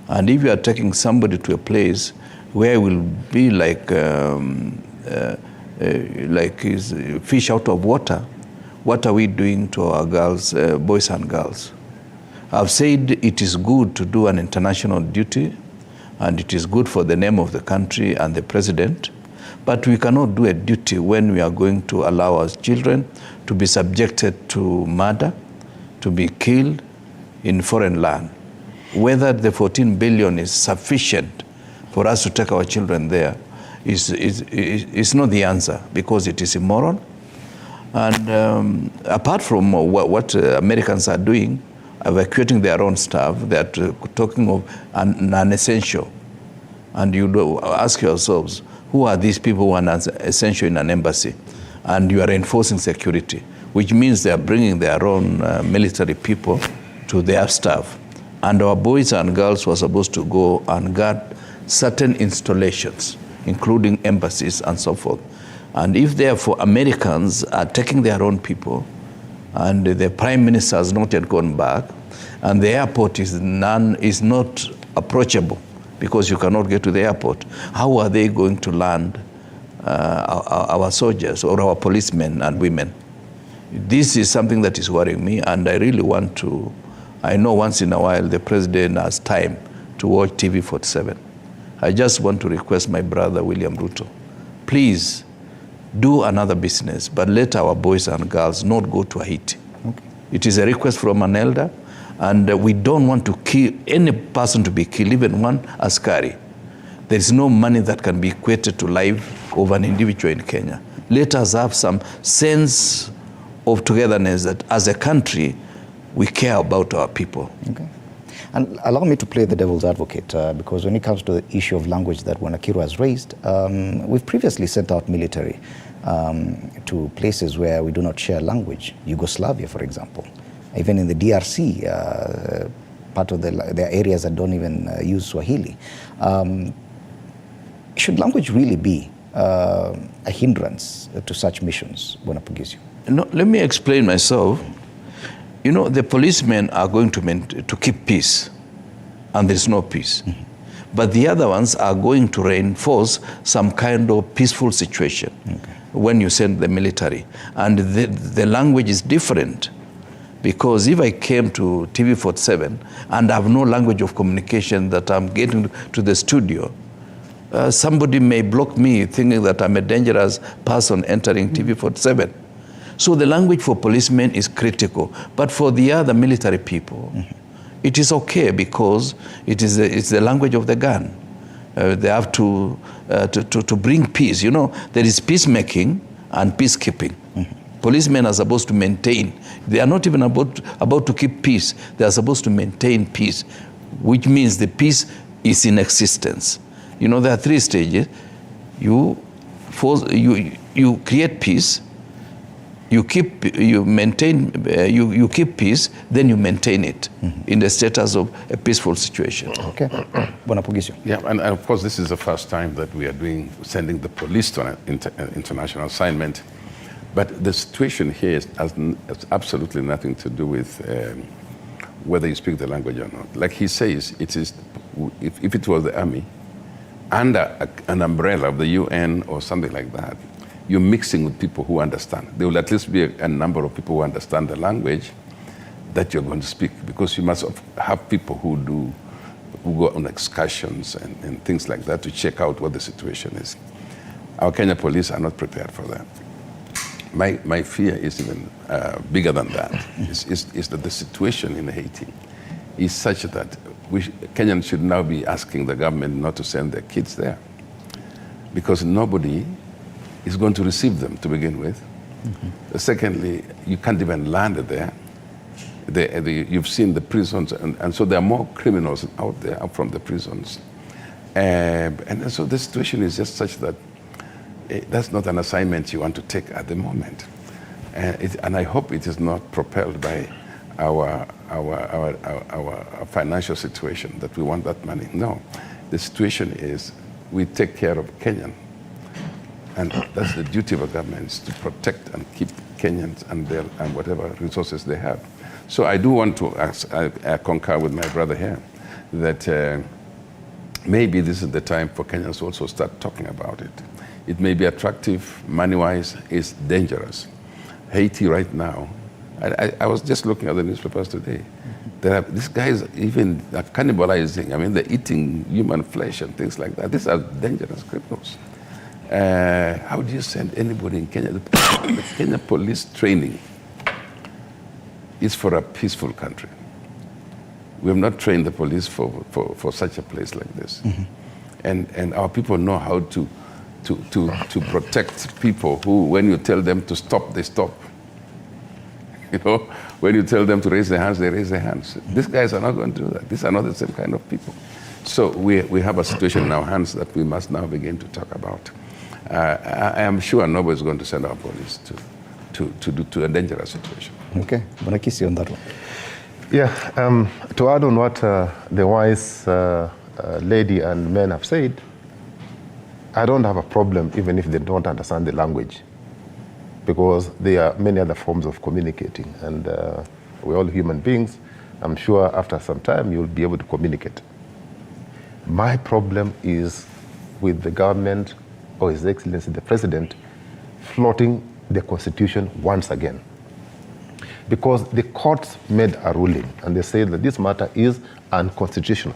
[SPEAKER 15] And if you are taking somebody to a place where it will be like fish out of water, what are we doing to our girls, boys and girls? I've said it is good to do an international duty, and it is good for the name of the country and the president, but we cannot do a duty when we are going to allow our children to be subjected to murder, to be killed in foreign land. Whether the 14 billion is sufficient for us to take our children there is not the answer, because it is immoral. And apart from what Americans are doing, evacuating their own staff, they are talking of non-essential. And you do ask yourselves, who are these people who are non-essential in an embassy? And you are enforcing security, which means they are bringing their own military people to their staff. And our boys and girls were supposed to go and guard certain installations, including embassies and so forth. And if therefore Americans are taking their own people, and the Prime Minister has not yet gone back, and the airport is not approachable because you cannot get to the airport, how are they going to land our soldiers or our policemen and women? This is something that is worrying me, and I really want to, I know once in a while the president has time to watch TV 47. I just want to request my brother William Ruto, please do another business, but let our boys and girls not go to Haiti. Okay. It is a request from an elder, and we don't want to kill any person to be killed, even one askari. There is no money that can be equated to life of an individual in Kenya. Let us have some sense of togetherness that as a country, we care about our people. Okay.
[SPEAKER 1] And allow me to play the devil's advocate, because when it comes to the issue of language that Wanakiro has raised, we've previously sent out military to places where we do not share language. Yugoslavia, for example. Even in the DRC, part of there are areas that don't even use Swahili. Should language really be a hindrance to such missions, Bwana?
[SPEAKER 15] No, let me explain myself. You know, the policemen are going to keep peace, and there's no peace. Mm-hmm. But the other ones are going to reinforce some kind of peaceful situation when you send the military. And the language is different, because if I came to TV 47 and I have no language of communication that I'm getting to the studio, somebody may block me thinking that I'm a dangerous person entering TV 47. So the language for policemen is critical, but for the other military people, it is okay, because it's the language of the gun. They have to bring peace. You know, there is peacemaking and peacekeeping. Policemen are supposed to maintain. They are not even about to keep peace. They are supposed to maintain peace, which means the peace is in existence. You know, there are 3 stages. You you create peace, you keep peace, then you maintain it in the status of a peaceful situation.
[SPEAKER 1] Okay.
[SPEAKER 17] Yeah, and of course this is the first time that we are sending the police to an international assignment. But the situation here has absolutely nothing to do with whether you speak the language or not. Like he says, it is if it was the army under an umbrella of the UN or something like that, you're mixing with people who understand. There will at least be a number of people who understand the language that you're going to speak, because you must have people who go on excursions and things like that to check out what the situation is. Our Kenya police are not prepared for that. My fear is even bigger than that, is that the situation in Haiti is such that Kenyans should now be asking the government not to send their kids there, because nobody is going to receive them to begin with. Secondly, you can't even land there. You've seen the prisons, and so there are more criminals out there from the prisons. And so the situation is just such that that's not an assignment you want to take at the moment. And I hope it is not propelled by our financial situation, that we want that money. No, the situation is we take care of Kenyan. And that's the duty of a government, is to protect and keep Kenyans and whatever resources they have. So I do want to concur with my brother here that maybe this is the time for Kenyans to also start talking about it. It may be attractive, money-wise, it's dangerous. Haiti right now, I was just looking at the newspapers today. These guys even are cannibalizing. I mean, they're eating human flesh and things like that. These are dangerous criminals. How do you send anybody in Kenya? The Kenya police training is for a peaceful country. We have not trained the police for such a place like this. And our people know how to protect people who, when you tell them to stop, they stop. You know, when you tell them to raise their hands, they raise their hands. These guys are not going to do that. These are not the same kind of people. So we have a situation in our hands that we must now begin to talk about. I am sure nobody's going to send our police to a dangerous situation.
[SPEAKER 1] Okay, Bonakisi on that one.
[SPEAKER 16] Yeah, to add on what the wise lady and men have said, I don't have a problem even if they don't understand the language, because there are many other forms of communicating, and we're all human beings. I'm sure after some time you'll be able to communicate. My problem is with the government, or His Excellency the President, floating the Constitution once again. Because the courts made a ruling and they say that this matter is unconstitutional.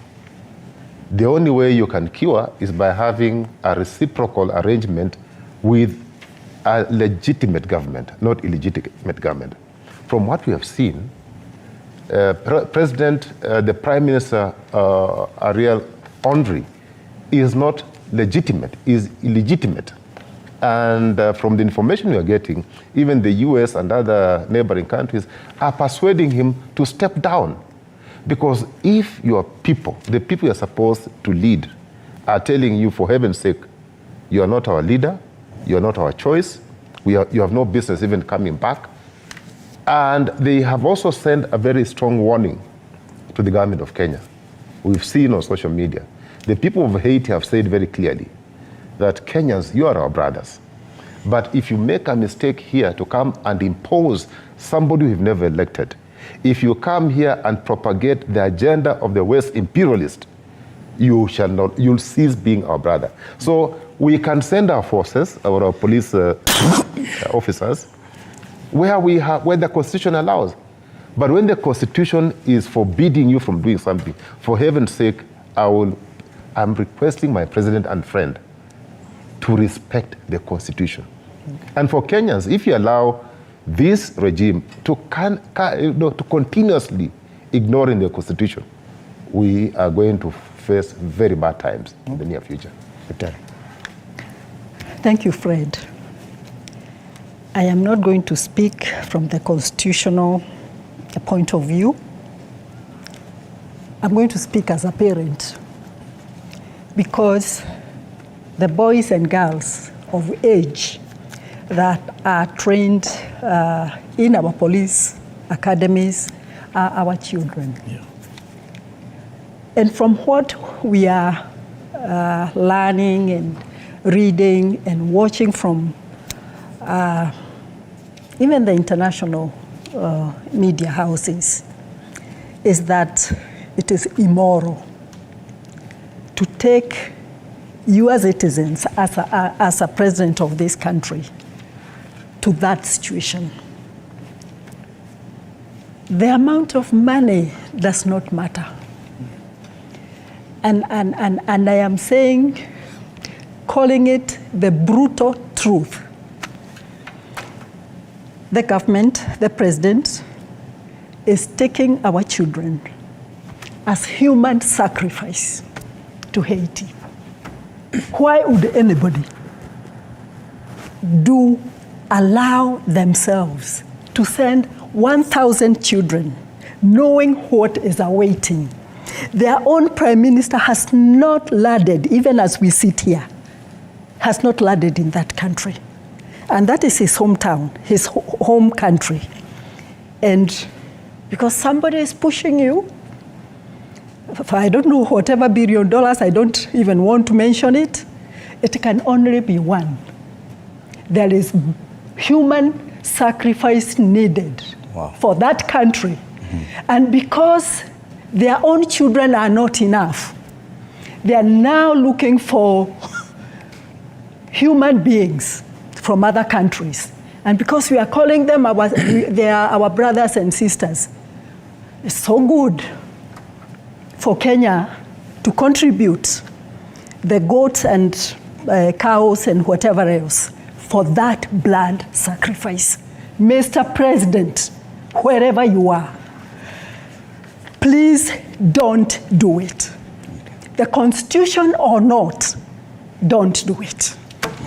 [SPEAKER 16] The only way you can cure is by having a reciprocal arrangement with a legitimate government, not illegitimate government. From what we have seen, the Prime Minister Ariel Henry is not legitimate, is illegitimate. And from the information we are getting, even the US and other neighboring countries are persuading him to step down. Because if your people, the people you're supposed to lead, are telling you, for heaven's sake, you are not our leader, you are not our choice, you have no business even coming back. And they have also sent a very strong warning to the government of Kenya. We've seen on social media. The people of Haiti have said very clearly that Kenyans, you are our brothers. But if you make a mistake here to come and impose somebody we've never elected, if you come here and propagate the agenda of the West imperialist, you'll cease being our brother. So we can send our forces, our police officers, where the Constitution allows. But when the Constitution is forbidding you from doing something, for heaven's sake, I'm requesting my president and friend to respect the Constitution. Okay. And for Kenyans, if you allow this regime to continuously ignoring the Constitution, we are going to face very bad times in the near future.
[SPEAKER 14] Thank you, Fred. I am not going to speak from the constitutional point of view. I'm going to speak as a parent, because the boys and girls of age that are trained in our police academies are our children. Yeah. And from what we are learning and reading and watching from even the international media houses, is that it is immoral to take you as citizens, as a president of this country, to that situation. The amount of money does not matter. And I am saying, calling it the brutal truth. The government, the president, is taking our children as human sacrifice to Haiti. Why would anybody allow themselves to send 1,000 children knowing what is awaiting? Their own prime minister has not landed, even as we sit here, has not landed in that country. And that is his hometown, his home country. And because somebody is pushing you, for I don't know, whatever $1 billion, I don't even want to mention it, it can only be one. There is human sacrifice needed for that country. Mm-hmm. And because their own children are not enough, they are now looking for human beings from other countries. And because we are calling them they are our brothers and sisters, it's so good for Kenya to contribute the goats and cows and whatever else for that blood sacrifice. Mr. President, wherever you are, please don't do it. The Constitution or not, don't do it.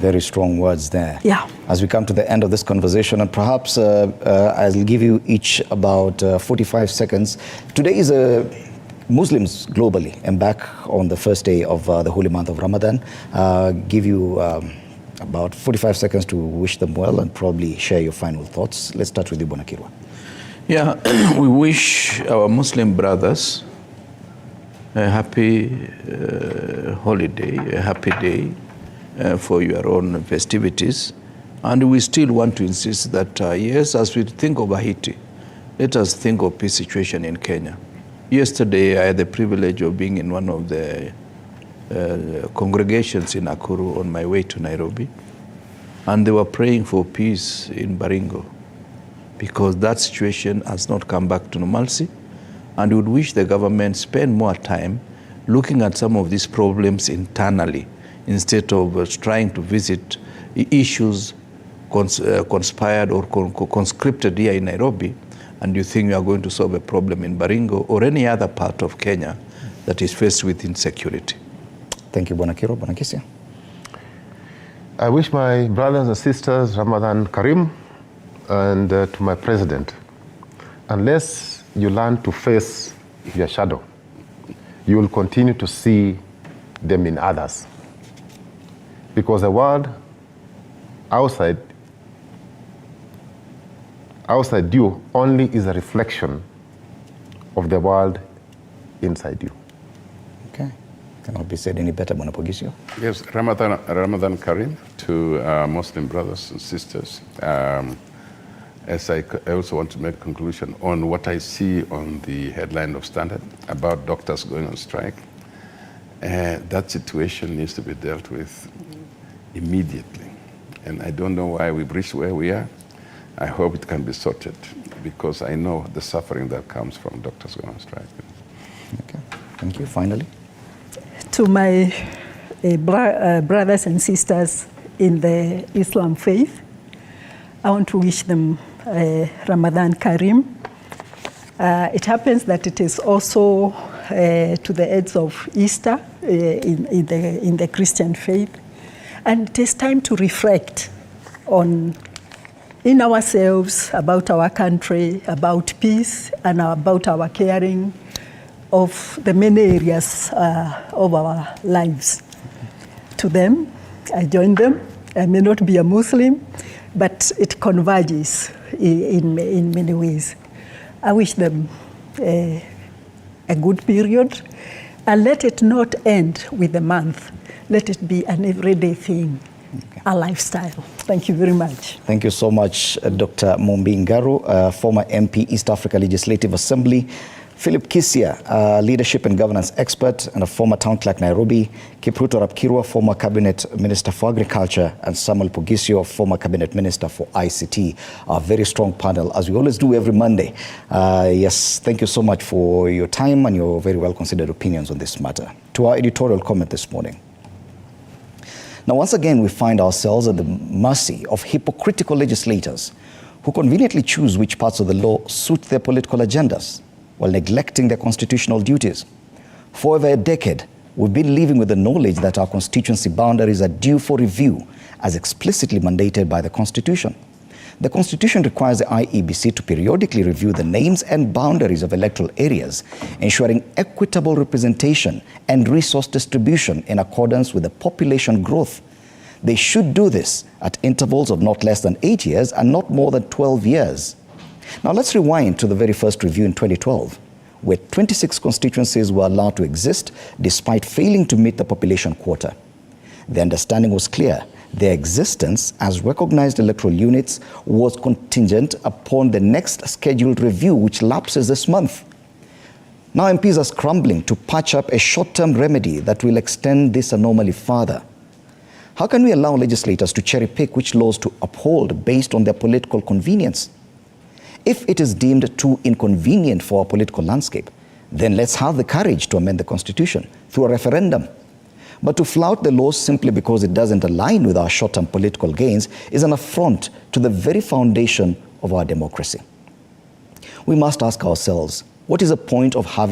[SPEAKER 1] Very strong words there.
[SPEAKER 14] Yeah.
[SPEAKER 1] As we come to the end of this conversation, and perhaps I'll give you each about 45 seconds. Today is Muslims globally embark on the first day of the holy month of Ramadan. Give you about 45 seconds to wish them well and probably share your final thoughts. Let's start with you, Bonakirwa.
[SPEAKER 15] Yeah, we wish our Muslim brothers a happy holiday, a happy day for your own festivities. And we still want to insist that, yes, as we think of Haiti, let us think of peace situation in Kenya. Yesterday, I had the privilege of being in one of the congregations in Nakuru on my way to Nairobi, and they were praying for peace in Baringo because that situation has not come back to normalcy, and we would wish the government spend more time looking at some of these problems internally instead of trying to visit issues conspired or conscripted here in Nairobi, and you think you are going to solve a problem in Baringo or any other part of Kenya that is faced with insecurity.
[SPEAKER 1] Thank you, Bonakirwa. Bonakisia.
[SPEAKER 16] I wish my brothers and sisters Ramadan Karim, and to my president, unless you learn to face your shadow, you will continue to see them in others. Because the world outside you only is a reflection of the world inside you.
[SPEAKER 1] Okay. Cannot be said any better, Bonapogisio.
[SPEAKER 17] Yes, Ramadan Karim to Muslim brothers and sisters. As I also want to make a conclusion on what I see on the headline of Standard about doctors going on strike. That situation needs to be dealt with immediately. And I don't know why we've reached where we are. I hope it can be sorted because I know the suffering that comes from doctors going on strike.
[SPEAKER 1] Okay, thank you. Finally.
[SPEAKER 14] To my brothers and sisters in the Islam faith, I want to wish them Ramadan Karim. It happens that it is also to the edge of Easter in the Christian faith. And it is time to reflect in ourselves, about our country, about peace, and about our caring of the many areas of our lives. To them, I join them I may not be a Muslim, but it converges in many ways. I wish them a good period, and let it not end with a month. Let it be an everyday thing, a lifestyle. Thank you very much.
[SPEAKER 1] Thank you so much, Dr. Mumbi Ngaru, former MP, East Africa Legislative Assembly. Philip Kisia, leadership and governance expert and a former town clerk, Nairobi. Kipruto Rapkirwa, former cabinet minister for agriculture, and Samuel Pogisio, former cabinet minister for ICT. A very strong panel, as we always do every Monday. Yes, thank you so much for your time and your very well-considered opinions on this matter. To our editorial comment this morning. Now, once again, we find ourselves at the mercy of hypocritical legislators who conveniently choose which parts of the law suit their political agendas, while neglecting their constitutional duties. For over a decade, we've been living with the knowledge that our constituency boundaries are due for review, as explicitly mandated by the Constitution. The Constitution requires the IEBC to periodically review the names and boundaries of electoral areas, ensuring equitable representation and resource distribution in accordance with the population growth. They should do this at intervals of not less than 8 years and not more than 12 years. Now let's rewind to the very first review in 2012, where 26 constituencies were allowed to exist despite failing to meet the population quota. The understanding was clear. Their existence as recognized electoral units was contingent upon the next scheduled review, which lapses this month. Now MPs are scrambling to patch up a short-term remedy that will extend this anomaly further. How can we allow legislators to cherry-pick which laws to uphold based on their political convenience? If it is deemed too inconvenient for our political landscape, then let's have the courage to amend the Constitution through a referendum. But to flout the laws simply because it doesn't align with our short-term political gains is an affront to the very foundation of our democracy. We must ask ourselves, what is the point of having